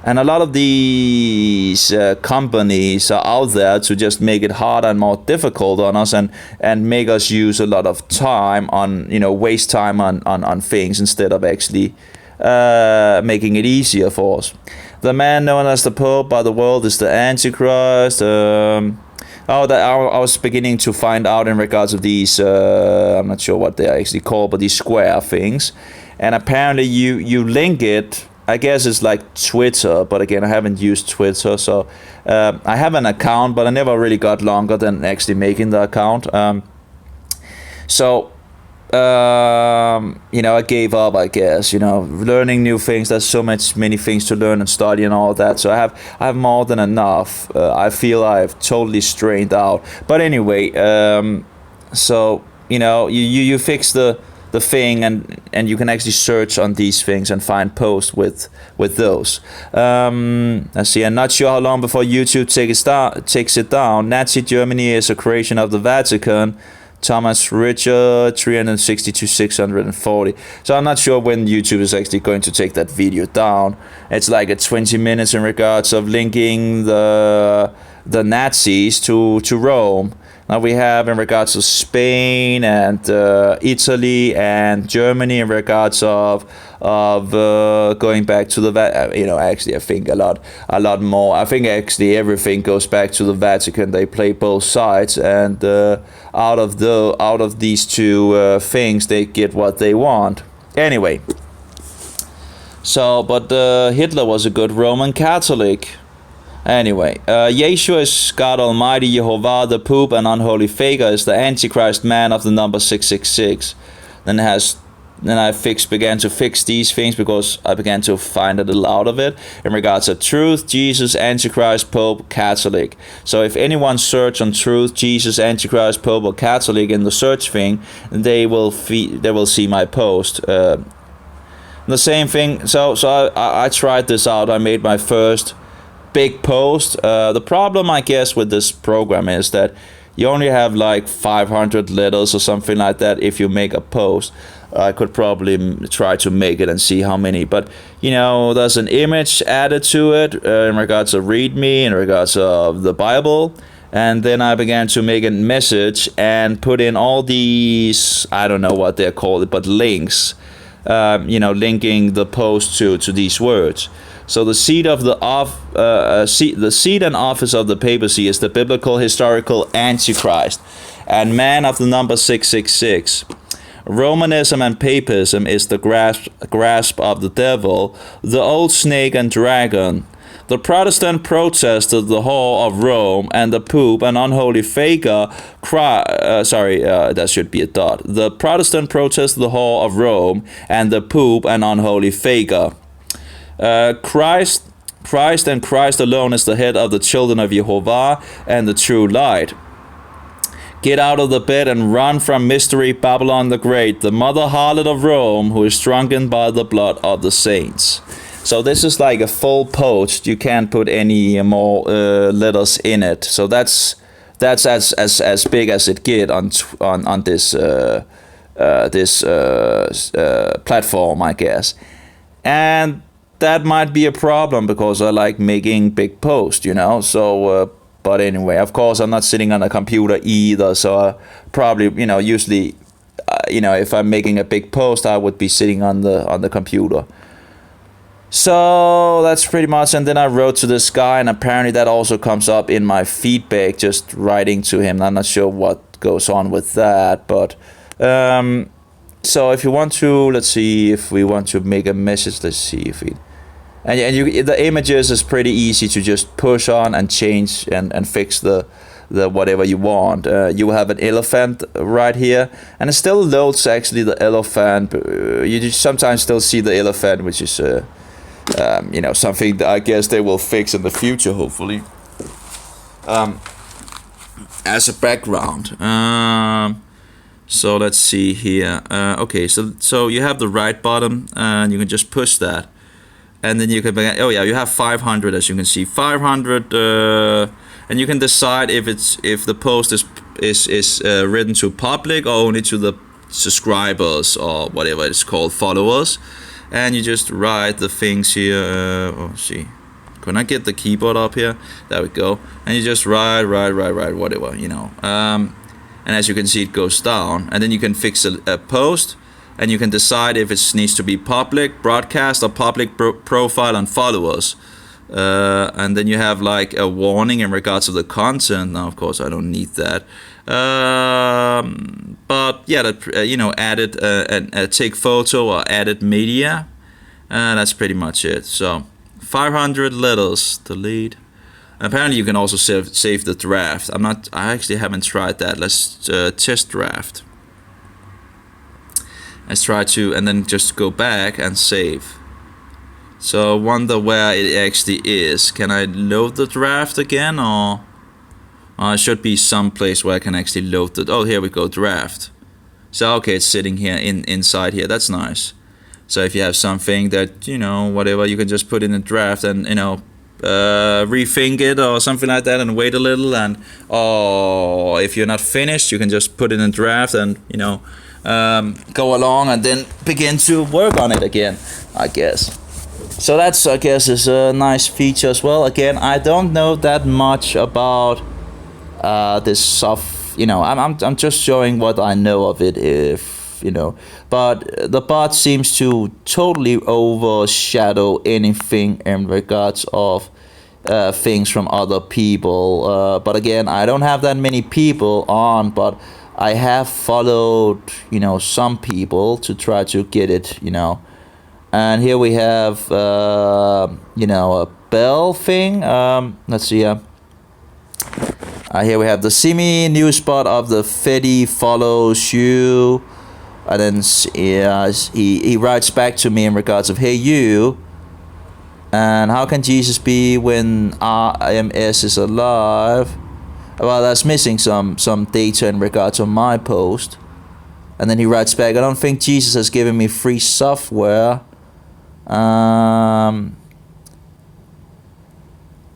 And a lot of these companies are out there to just make it harder and more difficult on us, and make us use a lot of time on, waste time on things instead of actually making it easier for us. The man known as the Pope by the world is the Antichrist. I was beginning to find out in regards of these, I'm not sure what they are actually called, but these square things. And apparently you link it, I guess it's like Twitter, but again, I haven't used Twitter. So I have an account, but I never really got longer than actually making the account. I gave up, I guess, learning new things. There's many things to learn and study and all that. So I have more than enough. I feel I've totally strained out. But anyway, you fix the thing and you can actually search on these things and find posts with those. Let's see. I'm not sure how long before YouTube takes it down. Nazi Germany is a creation of the Vatican. Thomas Richard 360-640. So I'm not sure when YouTube is actually going to take that video down. It's like a 20 minutes in regards of linking the Nazis to Rome. Now we have in regards to Spain and Italy and Germany in regards of going back to the actually I think a lot more. I think actually everything goes back to the Vatican. They play both sides, and out of these two things they get what they want. Anyway, so but Hitler was a good Roman Catholic. Anyway, Yeshua is God Almighty, Jehovah, the Pope, and unholy figure is the Antichrist man of the number 666. Then I began to fix these things because I began to find a little out of it in regards to truth, Jesus, Antichrist, Pope, Catholic. So if anyone search on truth, Jesus, Antichrist, Pope, or Catholic in the search thing, they will see my post. The same thing. So I tried this out. I made my first big post. The problem, I guess, with this program is that you only have like 500 letters or something like that if you make a post. I could probably try to make it and see how many, but there's an image added to it in regards of README, in regards of the Bible, and then I began to make a message and put in all these, I don't know what they're called, but links, linking the post to these words. So the seat and office of the papacy is the biblical historical Antichrist, and man of the number 666. Romanism and papism is the grasp of the devil, the old snake and dragon. The Protestant protested the whore of Rome, and the Pope, an unholy faker, that should be a dot. The Protestant protested the whore of Rome, and the Pope, an unholy faker. Christ and Christ alone is the head of the children of Jehovah and the true light. Get out of the bed and run from mystery Babylon the Great, the mother harlot of Rome, who is drunken by the blood of the saints. So this is like a full post. You can't put any more letters in it. So that's as big as it get on this platform, I guess. And that might be a problem because I like making big posts, you know. So, but anyway, of course, I'm not sitting on a computer either. So I probably, you know, usually, you know, if I'm making a big post, I would be sitting on the computer. So that's pretty much. And then I wrote to this guy, and apparently that also comes up in my feedback, just writing to him. I'm not sure what goes on with that, but so if you want to, let's see if we want to make a message. Let's see if we. And you, the images is pretty easy to just push on and change and fix the whatever you want. You have an elephant right here, and it still loads actually the elephant. You just sometimes still see the elephant, which is you know, something that I guess they will fix in the future, hopefully. As a background. So let's see here. Okay, so you have the right button, and you can just push that. And then you can begin, oh yeah, you have 500, as you can see, 500, and you can decide if the post is written to public or only to the subscribers or whatever it's called, followers. And you just write the things here. Oh, see, can I get the keyboard up here? There we go. And you just write, whatever, you know. And as you can see, it goes down, and then you can fix a post. And you can decide if it needs to be public, broadcast, or public profile and followers. And then you have like a warning in regards to the content. Now, of course, I don't need that. But yeah, that, you know, added take photo or added media. That's pretty much it. So 500 letters, delete. Apparently, you can also save the draft. I actually haven't tried that. Let's test draft. Let's try to, and then just go back and save. So I wonder where it actually is. Can I load the draft again, or it should be some place where I can actually load it. Oh, here we go, draft. So okay, it's sitting here inside here. That's nice. So if you have something that, you know, whatever, you can just put in a draft and, you know, rethink it or something like that and wait a little. And if you're not finished, you can just put in a draft and, you know, go along and then begin to work on it again, I guess. So that's, I guess, is a nice feature as well. Again, I don't know that much about this stuff. You know, I'm just showing what I know of it, if you know. But the bot seems to totally overshadow anything in regards of things from other people. But again, I don't have that many people on, but I have followed, you know, some people to try to get it, you know. And here we have, you know, a bell thing. Let's see here. Here we have the semi new spot of the Fetty follows you. And then he writes back to me in regards of, hey, you. And how can Jesus be when RMS is alive? Well, that's missing some data in regards to my post. And then he writes back, I don't think Jesus has given me free software. And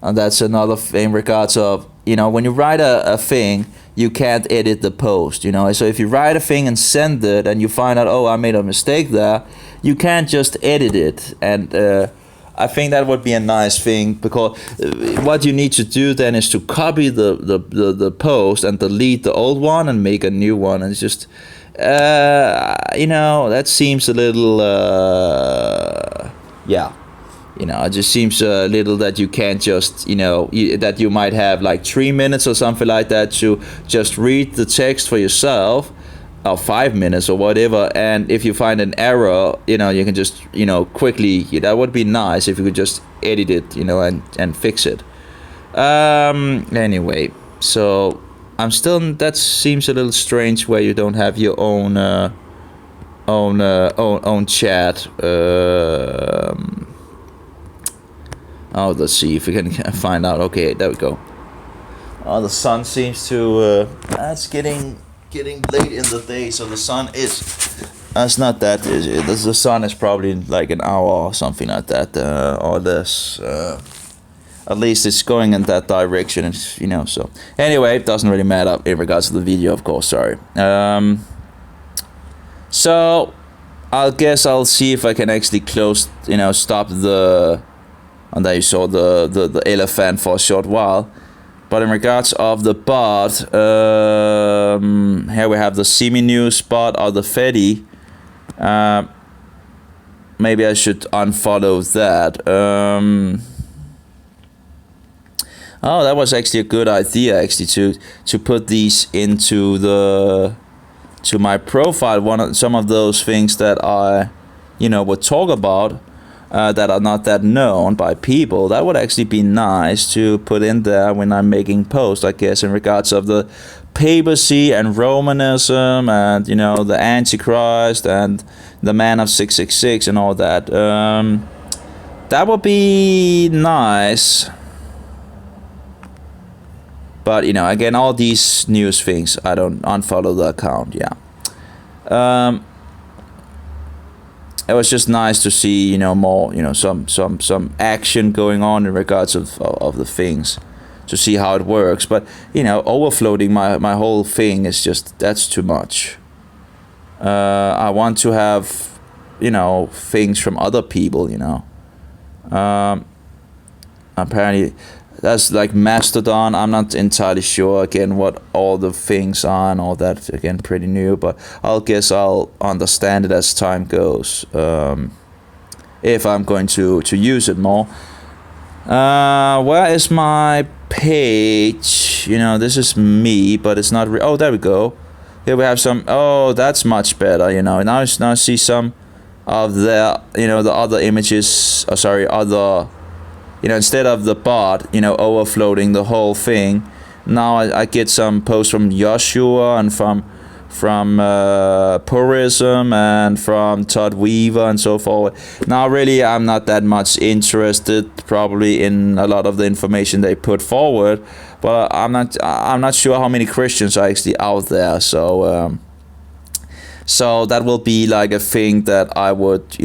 that's another thing in regards of, you know, when you write a thing, you can't edit the post, you know. So if you write a thing and send it and you find out, oh, I made a mistake there, you can't just edit it. And I think that would be a nice thing, because what you need to do then is to copy the post and delete the old one and make a new one. And it's just, you know, that seems a little, yeah. You know, it just seems a little that you can't just, you know, that you might have like 3 minutes or something like that to just read the text for yourself, or 5 minutes or whatever. And if you find an error, you know, you can just, you know, quickly, that would be nice if you could just edit it, you know, and fix it. Anyway, so I'm still, that seems a little strange where you don't have your own chat. Oh, let's see if we can find out. Okay, there we go. Oh, the sun seems to. It's getting late in the day, so the sun is That's not that. The sun is probably like an hour or something like that, or less. At least it's going in that direction, you know. So anyway, it doesn't really matter in regards to the video, of course. Sorry. So I guess I'll see if I can actually stop the. And there you saw the elephant for a short while. But in regards of the bot, here we have the semi-news bot or the Fetty. Maybe I should unfollow that. Oh, that was actually a good idea, actually, to put these into to my profile. Some of those things that I, would talk about that are not that known by people. That would actually be nice to put in there when I'm making posts, I guess, in regards of the papacy and Romanism and the Antichrist and the man of 666 and all that. That would be nice. But again, all these news things, I don't unfollow the account. Yeah. It was just nice to see more some action going on in regards of the things, to see how it works. But overfloating my whole thing is just, that's too much. I want to have things from other people. Apparently that's like Mastodon. I'm not entirely sure again what all the things are and all that. Again, pretty new, but I'll understand it as time goes, if I'm going to use it more. Where is my page? This is me, but it's not oh, there we go. Here we have some. Oh, that's much better. Now I see some of the the other images. Other. Instead of the bot, overfloating the whole thing, now I get some posts from Joshua and from Purism and from Todd Weaver and so forth. Now, really, I'm not that much interested, probably, in a lot of the information they put forward, but I'm not sure how many Christians are actually out there. So that will be like a thing that I would,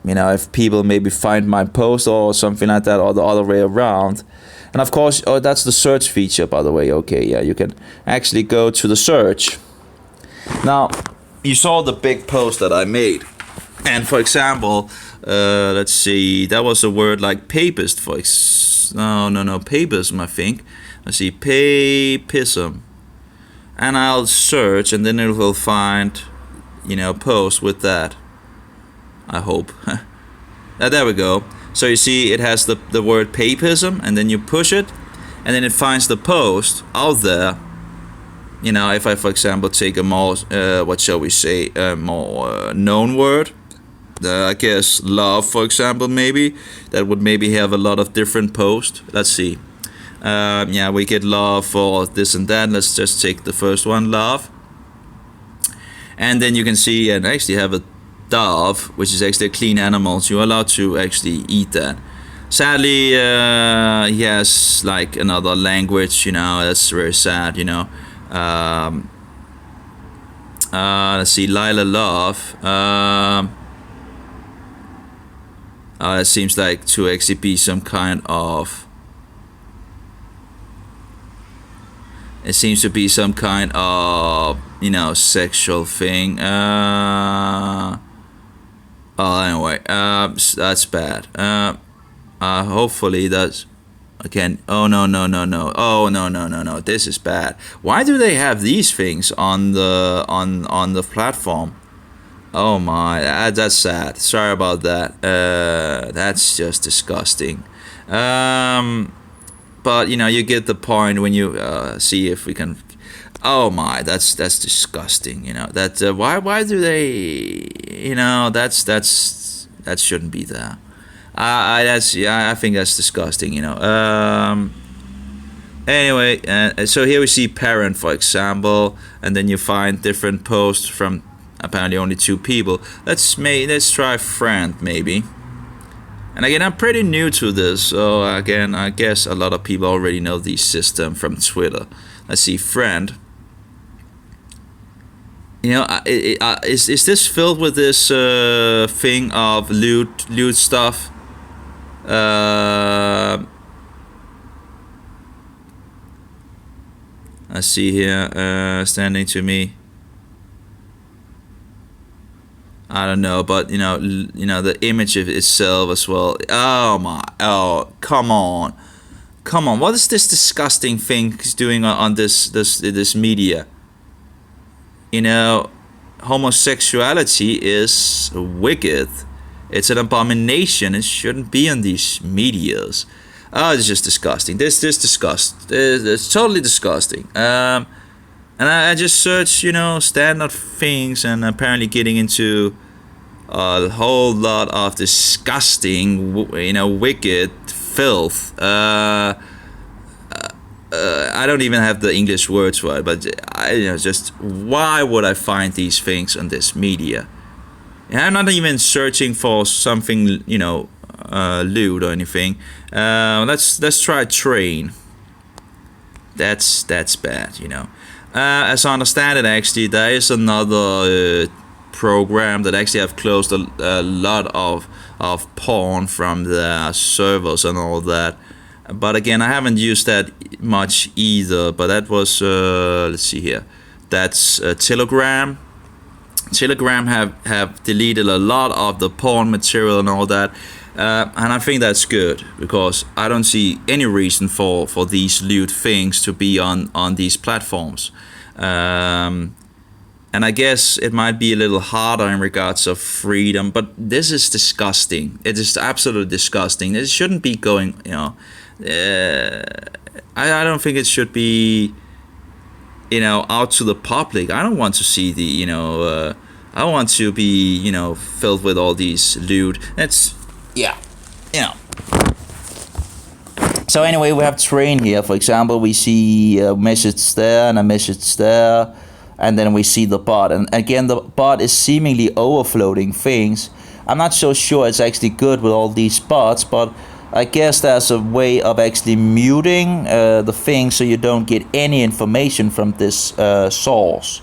if people maybe find my post or something like that, or the other way around. And of course, that's the search feature, by the way. Okay, yeah, you can actually go to the search. Now, you saw the big post that I made. And for example, let's see, that was a word like papist, papism, I think. Let's see, papism. And I'll search, and then it will find, posts with that. I hope. There we go. So you see it has the word papism, and then you push it, and then it finds the post out there. If I, for example, take a more, more known word, I guess love, for example, maybe, that would maybe have a lot of different posts. Let's see. We get love for this and that. Let's just take the first one, love. And then you can see, and actually have a dove, which is actually a clean animal, so you're allowed to actually eat that. Sadly, he has like another language, that's very sad, let's see, Lila Love. That seems like to actually be some kind of. It seems to be some kind of, sexual thing. Anyway, that's bad. Hopefully that's. Again, oh no. Oh no. This is bad. Why do they have these things on the platform? Oh my, that's sad. Sorry about that. That's just disgusting. But you get the point when you see if we can. Oh my, that's disgusting. Why do they? That shouldn't be there. I think that's disgusting. Anyway, so here we see parent, for example, and then you find different posts from apparently only 2 people. Let's try friend maybe. And again, I'm pretty new to this, so again, I guess a lot of people already know the system from Twitter. Let's see, friend. You know, is this filled with this thing of loot stuff? I see here, standing to me. I don't know, but you know the image of itself as well. Oh, come on, come on! What is this disgusting thing he's doing on this media? You know, homosexuality is wicked. It's an abomination. It shouldn't be on these medias. Oh, it's just disgusting. This disgust. It's totally disgusting. And I just searched, standard things, and apparently getting into a whole lot of disgusting, wicked filth. I don't even have the English words for it, but just why would I find these things on this media? And I'm not even searching for something, lewd or anything. Let's try train. That's bad, as I understand it, actually, there is another program that actually have closed a lot of porn from their servers and all that. But again, I haven't used that much either. But that was, let's see here, that's Telegram. Telegram have deleted a lot of the porn material and all that. And I think that's good, because I don't see any reason for these lewd things to be on these platforms. And I guess it might be a little harder in regards of freedom, but this is disgusting. It is absolutely disgusting. It shouldn't be going, I don't think it should be, out to the public. I don't want to see the, I want to be, filled with all these lewd. Yeah. So anyway, we have train here. For example, we see a message there and a message there, and then we see the bot. And again, the bot is seemingly overflowing things. I'm not so sure it's actually good with all these bots, but I guess there's a way of actually muting the thing so you don't get any information from this source.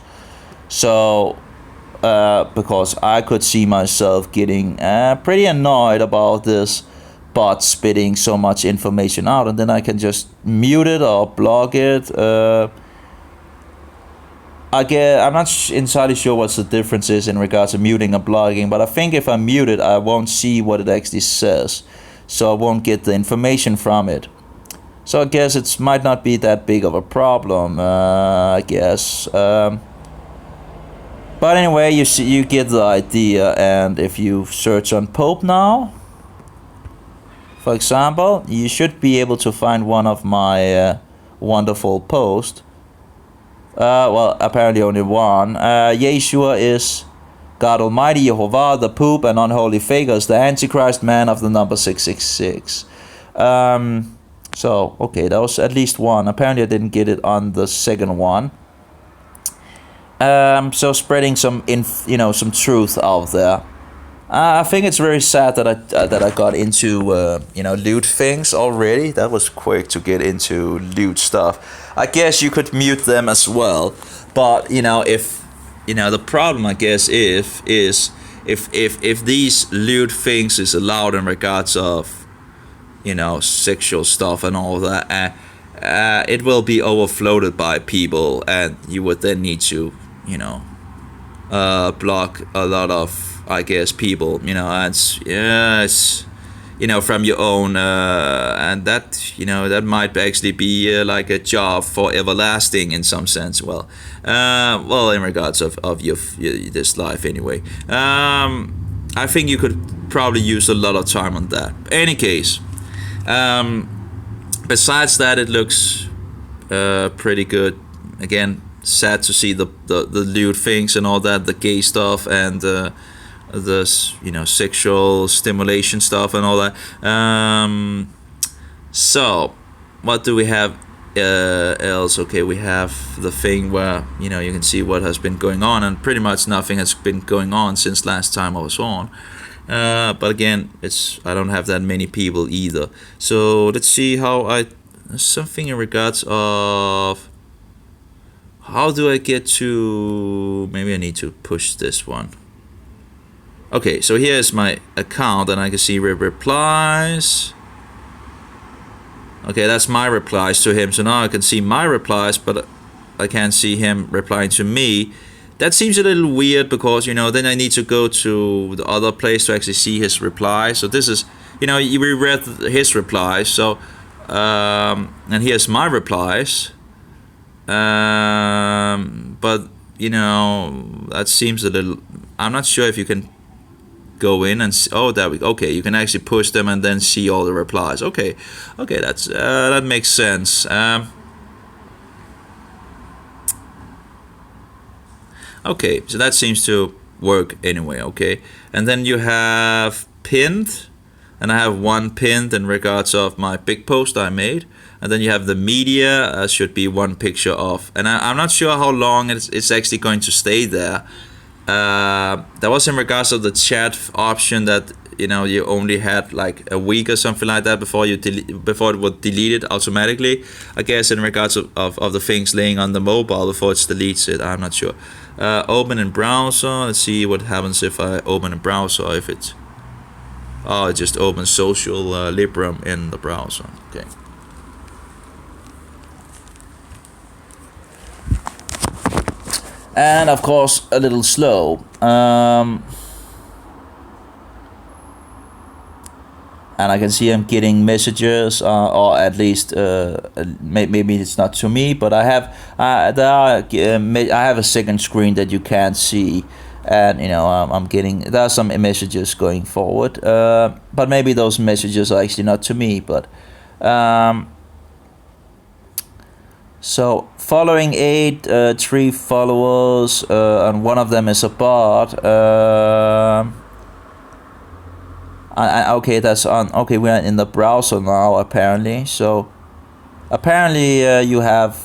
So, because I could see myself getting pretty annoyed about this bot spitting so much information out, and then I can just mute it or block it. I'm not entirely sure what the difference is in regards to muting or blocking, but I think if I mute it, I won't see what it actually says, so I won't get the information from it. So I guess it might not be that big of a problem, I guess. But anyway, you get the idea. And if you search on Pope now, for example, you should be able to find one of my wonderful posts. Well, apparently only one. Yeshua is God Almighty, Jehovah, the Pope, and unholy figures, the Antichrist, man of the number 666. So, okay, that was at least one. Apparently I didn't get it on the second one. So spreading some some truth out there. I think it's very sad that I got into lewd things already. That was quick to get into lewd stuff. I guess you could mute them as well, but if the problem, I guess, is if these lewd things is allowed in regards of sexual stuff and all that, it will be overflowed by people, and you would then need to block a lot of, I guess, people, it's from your own, and that might actually be like a job for everlasting in some sense. Well, in regards of your this life anyway. I think you could probably use a lot of time on that. Any case, besides that, it looks pretty good. Again, sad to see the lewd things and all that, the gay stuff, and the sexual stimulation stuff and all that. So what do we have else? Okay, we have the thing where you can see what has been going on, and pretty much nothing has been going on since last time I was on. But again, I don't have that many people either. So let's see how something in regards of how do I get to, maybe I need to push this one. Okay, so here's my account and I can see replies. Okay, that's my replies to him. So now I can see my replies, but I can't see him replying to me. That seems a little weird because, then I need to go to the other place to actually see his replies. So this is, we read his replies. So, and here's my replies. But, that seems a little, I'm not sure if you can go in and see, there we go. Okay, you can actually push them and then see all the replies. Okay, that's that makes sense. Okay, so that seems to work anyway. Okay, and then you have pinned, and I have one pinned in regards of my big post I made, and then you have the media. Should be one picture of, and I'm not sure how long it's actually going to stay there. That was in regards of the chat option that you only had like a week or something like that before it would delete it automatically. I guess in regards of the things laying on the mobile before it deletes it. I'm not sure. Open in browser. Let's see what happens if I open in browser. If it just opens social Librem in the browser. Okay. And of course a little slow, and I can see I'm getting messages, or at least maybe it's not to me, but I have I have a second screen that you can't see, and I'm getting, there are some messages going forward, but maybe those messages are actually not to me, but so following 3 followers, and one of them is a bot. Okay, that's on. Okay, we're in the browser now apparently. So apparently you have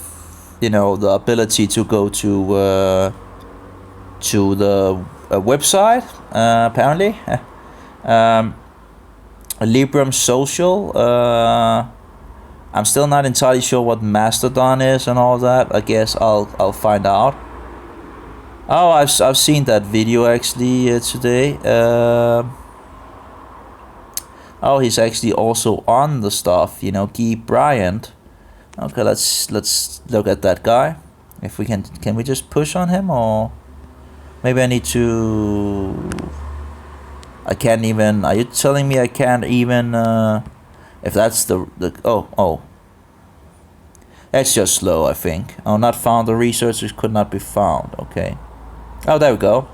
the ability to go to the website apparently. Librem social. I'm still not entirely sure what Mastodon is and all that. I guess I'll find out. Oh, I've seen that video actually today. Oh, he's actually also on the stuff. Guy Bryant. Okay, let's look at that guy. If we can we just push on him, or maybe I need to? I can't even. Are you telling me I can't even? If that's the oh, that's just slow, I think. Oh, not found. The researchers could not be found. Okay. Oh, there we go.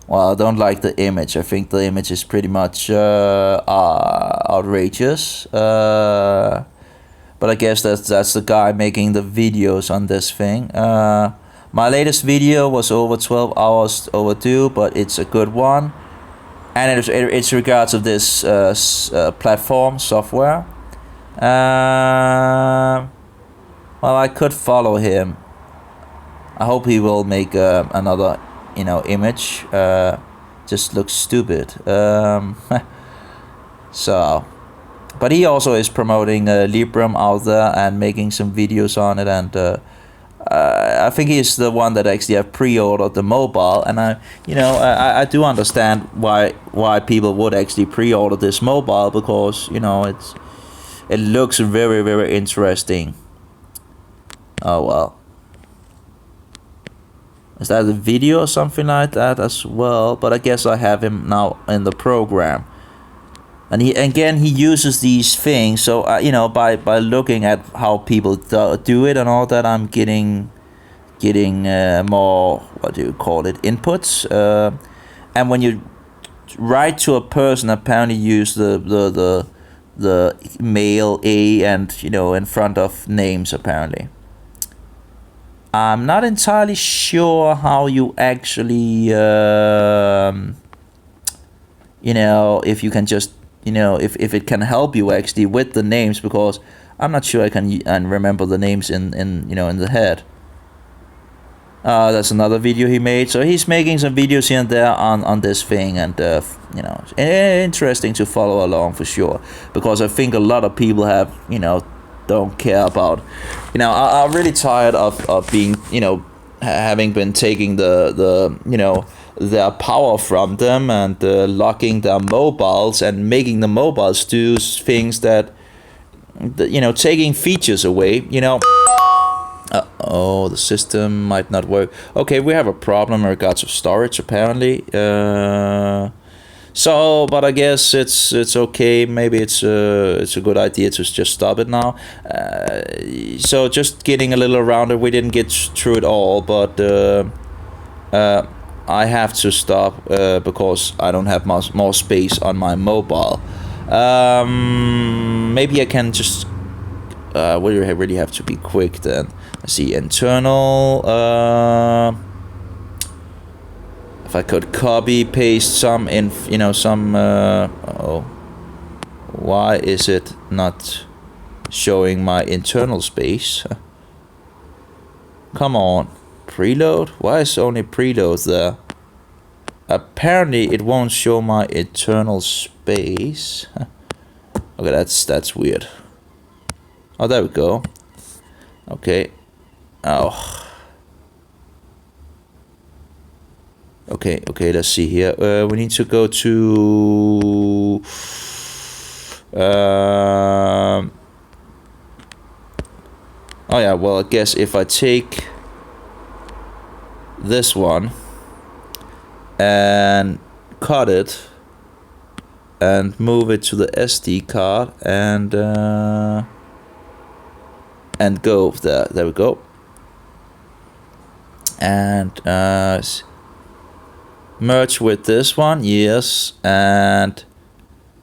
Well, I don't like the image. I think the image is pretty much outrageous. But I guess that's the guy making the videos on this thing. My latest video was over 12 hours overdue, but it's a good one. And it's regards of this platform software. Well, I could follow him. I hope he will make another, image. Just looks stupid. So, but he also is promoting Librem out there and making some videos on it, and I think he's the one that actually have pre-ordered the mobile, and I do understand why people would actually pre-order this mobile, because it looks very, very interesting. Oh well, is that a video or something like that as well? But I guess I have him now in the program, and he uses these things. So by looking at how people do it and all that, I'm getting more, what do you call it, inputs. And when you write to a person, apparently use the male A and in front of names apparently. I'm not entirely sure how you actually if you can just if it can help you actually with the names, because I'm not sure I can remember the names in the head. That's another video he made. So he's making some videos here and there on this thing, and interesting to follow along for sure, because I think a lot of people have don't care about. I'm really tired of being, having been taking their power from them and locking their mobiles and making the mobiles do things that, taking features away. The system might not work. Okay, we have a problem in regards to storage apparently. But I guess it's okay. Maybe it's a good idea to just stop it now. So just getting a little around it. We didn't get through it all, but I have to stop because I don't have more space on my mobile. Maybe I can just. We really have to be quick then. Let's see, internal. If I could copy paste some in, some. Why is it not showing my internal space? Come on, preload. Why is only preload there? Apparently, it won't show my internal space. Okay, that's weird. Oh, there we go. Okay. Oh. Okay, let's see here. We need to go to... oh yeah, well, I guess if I take this one and cut it and move it to the SD card and go there we go, and merge with this one, yes, and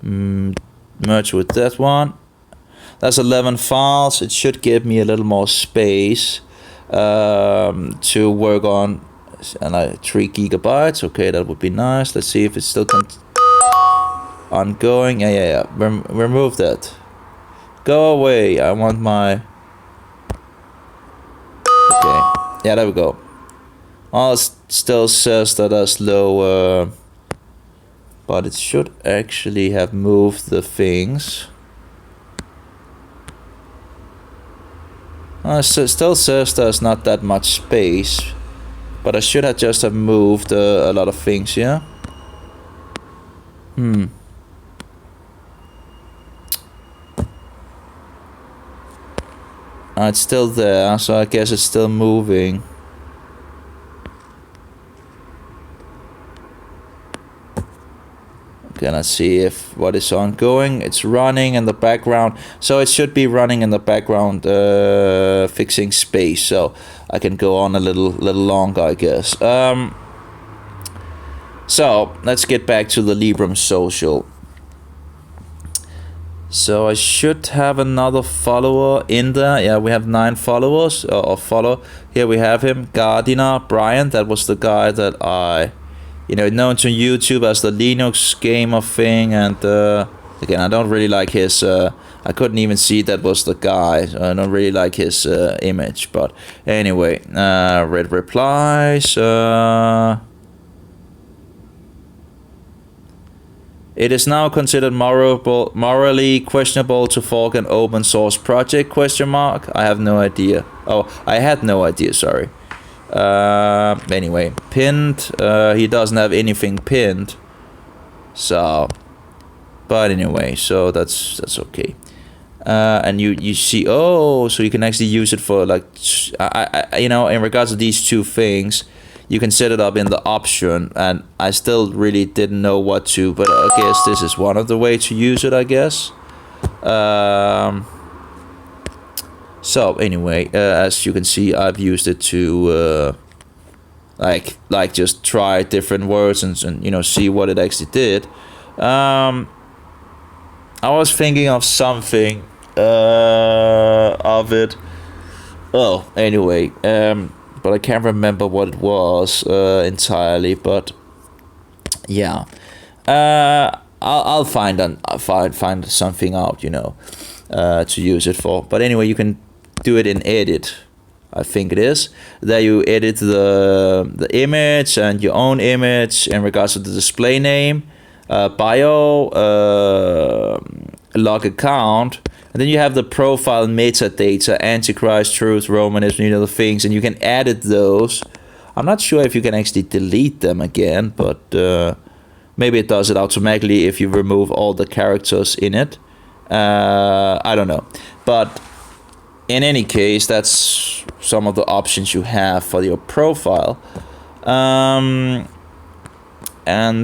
merge with that one. That's 11 files. It should give me a little more space to work on, and 3 gigabytes. Okay, that would be nice. Let's see if it's still ongoing. Yeah. Remove that. Go away. I want my. Okay. Yeah, there we go. Oh, it still says that that's low, but it should actually have moved the things. It still says there's not that much space, but I should have just have moved a lot of things, yeah? It's still there, so I guess it's still moving. Okay, let's see if what is ongoing. It's running in the background, so it should be running in the background, fixing space. So I can go on a little longer, I guess. So let's get back to the Librem social. So I should have another follower in there. Yeah, we have 9 followers or follow. Here we have him, Gardiner Brian. That was the guy that I. Known to YouTube as the Linux gamer thing, and again, I don't really like his. I couldn't even see that was the guy. So I don't really like his image, but anyway, read replies. It is now considered morally questionable to fork an open source project? I have no idea. Oh, I had no idea. Sorry. Anyway, pinned. He doesn't have anything pinned, so. But anyway, so that's okay. And you see, so you can actually use it for like, in regards to these 2 things, you can set it up in the option, and I still really didn't know what to, but I guess this is one of the way to use it, I guess. So anyway, as you can see, I've used it to like just try different words and see what it actually did. I was thinking of something of it. Oh, anyway, but I can't remember what it was entirely. But yeah, I'll find something out, to use it for. But anyway, you can do it in edit, I think it is. There you edit the image and your own image in regards to the display name, bio, log account, and then you have the profile metadata, Antichrist, Truth, Romanism, the things, and you can edit those. I'm not sure if you can actually delete them again, but maybe it does it automatically if you remove all the characters in it. I don't know. But in any case, that's some of the options you have for your profile. And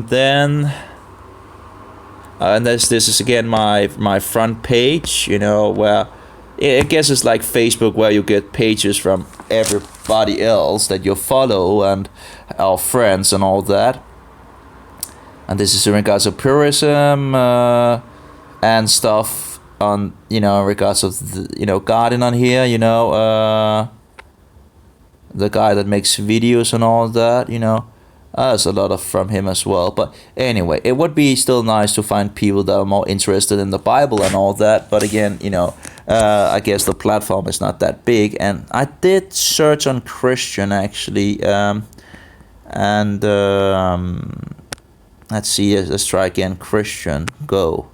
then... and this is again my front page, where I guess it's like Facebook, where you get pages from everybody else that you follow and our friends and all that. And this is in regards to purism and stuff on, in regards of the, Garden on here, the guy that makes videos and all that, there's a lot of from him as well. But anyway, it would be still nice to find people that are more interested in the Bible and all that. But again, I guess the platform is not that big. And I did search on Christian actually. Let's see. Let's try again. Christian. Go.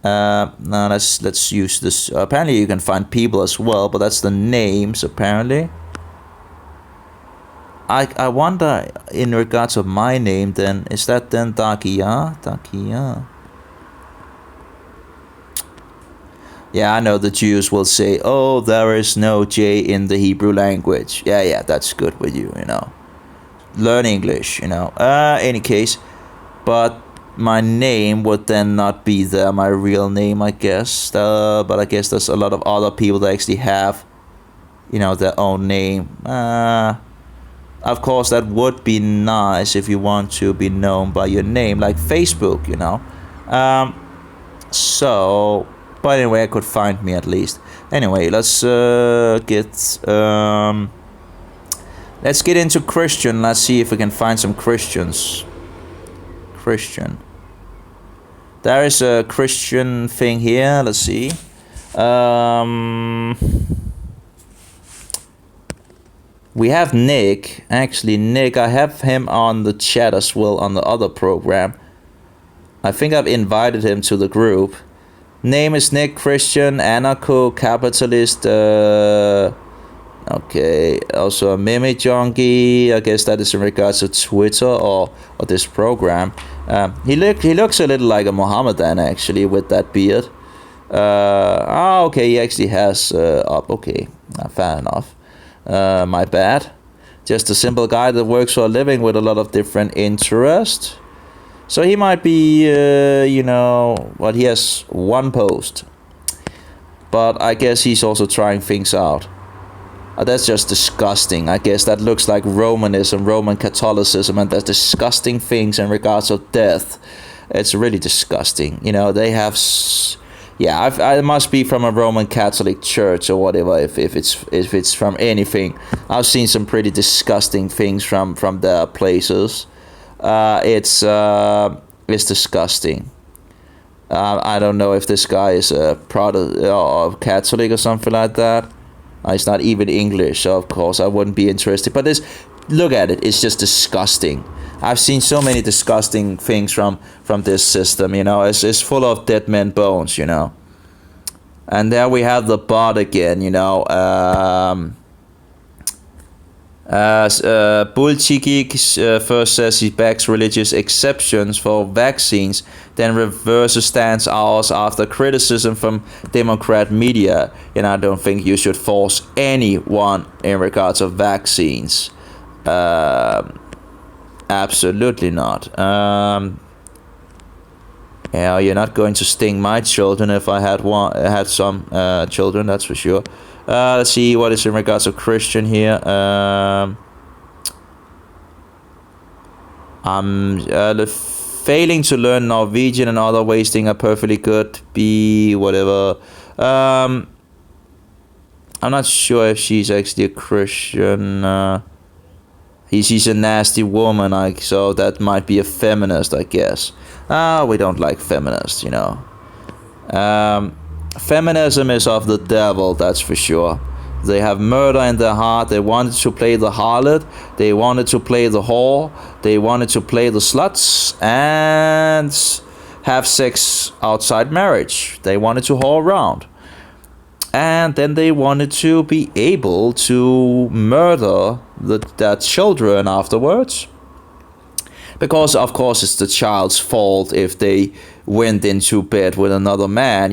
Now let's use this. Apparently you can find people as well, but that's the names apparently. I wonder, in regards of my name, then, is that then Dakia? Dakia. Yeah, I know the Jews will say, oh, there is no J in the Hebrew language. Yeah, that's good with you, Learn English, Any case, but my name would then not be there, my real name, I guess. But I guess there's a lot of other people that actually have, their own name. Of course, that would be nice if you want to be known by your name, like Facebook, but anyway, I could find me at least. Anyway, let's get into Christian. Let's see if we can find some Christians. Christian. There is a Christian thing here. Let's see. We have Nick. Actually, Nick, I have him on the chat as well on the other program. I think I've invited him to the group. Name is Nick, Christian, anarcho-capitalist. Okay, also a meme junkie. I guess that is in regards to Twitter or this program. He looks a little like a Mohammedan actually with that beard. Okay, he actually has up. Okay, fair enough. My bad. Just a simple guy that works for a living with a lot of different interests. So he might be, he has one post. But I guess he's also trying things out. That's just disgusting. I guess that looks like Romanism, Roman Catholicism, and there's disgusting things in regards of death. It's really disgusting. They have... I must be from a Roman Catholic church or whatever. If it's from anything, I've seen some pretty disgusting things from their places. It's disgusting. I don't know if this guy is a Protestant or Catholic or something like that. It's not even English, so of course I wouldn't be interested. But look at it. It's just disgusting. I've seen so many disgusting things from this system, It's full of dead men bones, And there we have the bot again, Bullchiki first says he backs religious exceptions for vaccines, then reverses stance hours after criticism from Democrat media. I don't think you should force anyone in regards of vaccines. Absolutely not. You're not going to sting my children if I had some children, that's for sure. Let's see what is in regards to Christian here. Failing to learn Norwegian and other wasting are perfectly good. Be whatever. I'm not sure if she's actually a Christian. She's a nasty woman, so that might be a feminist, I guess. We don't like feminists, Feminism is of the devil, that's for sure. They have murder in their heart. They wanted to play the harlot. They wanted to play the whore. They wanted to play the sluts. And have sex outside marriage. They wanted to whore around. And then they wanted to be able to murder their children afterwards. Because, of course, it's the child's fault if they went into bed with another man,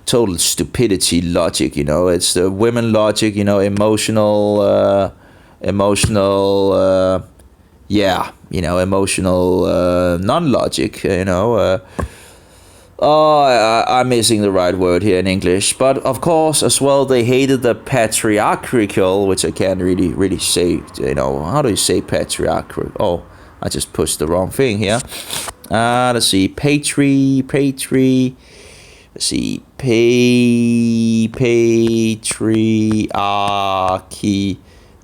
total stupidity logic, It's the women logic, emotional, non-logic, I'm missing the right word here in English. But of course, as well, they hated the patriarchal, which I can't really say. How do you say patriarchal? Oh, I just pushed the wrong thing here. Let's see, Let's see,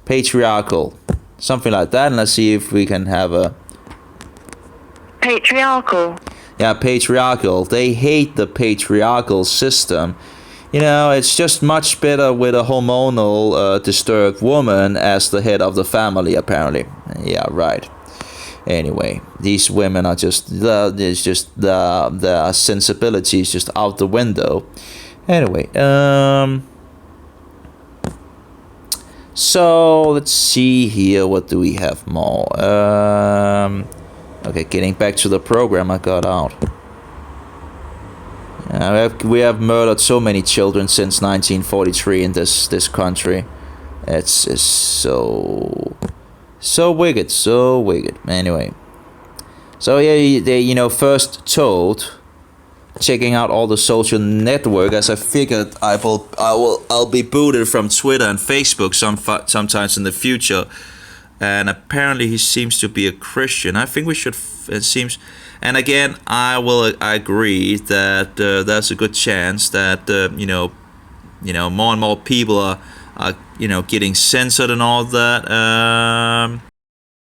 patriarchal, something like that. And let's see if we can have a patriarchal. Yeah, patriarchal. They hate the patriarchal system. It's just much better with a hormonal disturbed woman as the head of the family, apparently. Yeah, right. Anyway, these women are the sensibility is just out the window. Anyway, so let's see here. What do we have more? Okay, getting back to the program I got out. We have murdered so many children since 1943 in this country. It's so wicked, so wicked. Anyway, so yeah, they first told, checking out all the social network, as I figured I'll be booted from Twitter and Facebook sometimes in the future. And apparently he seems to be a Christian. I think we should. It seems, and again, I agree that there's a good chance that more and more people are getting censored and all that.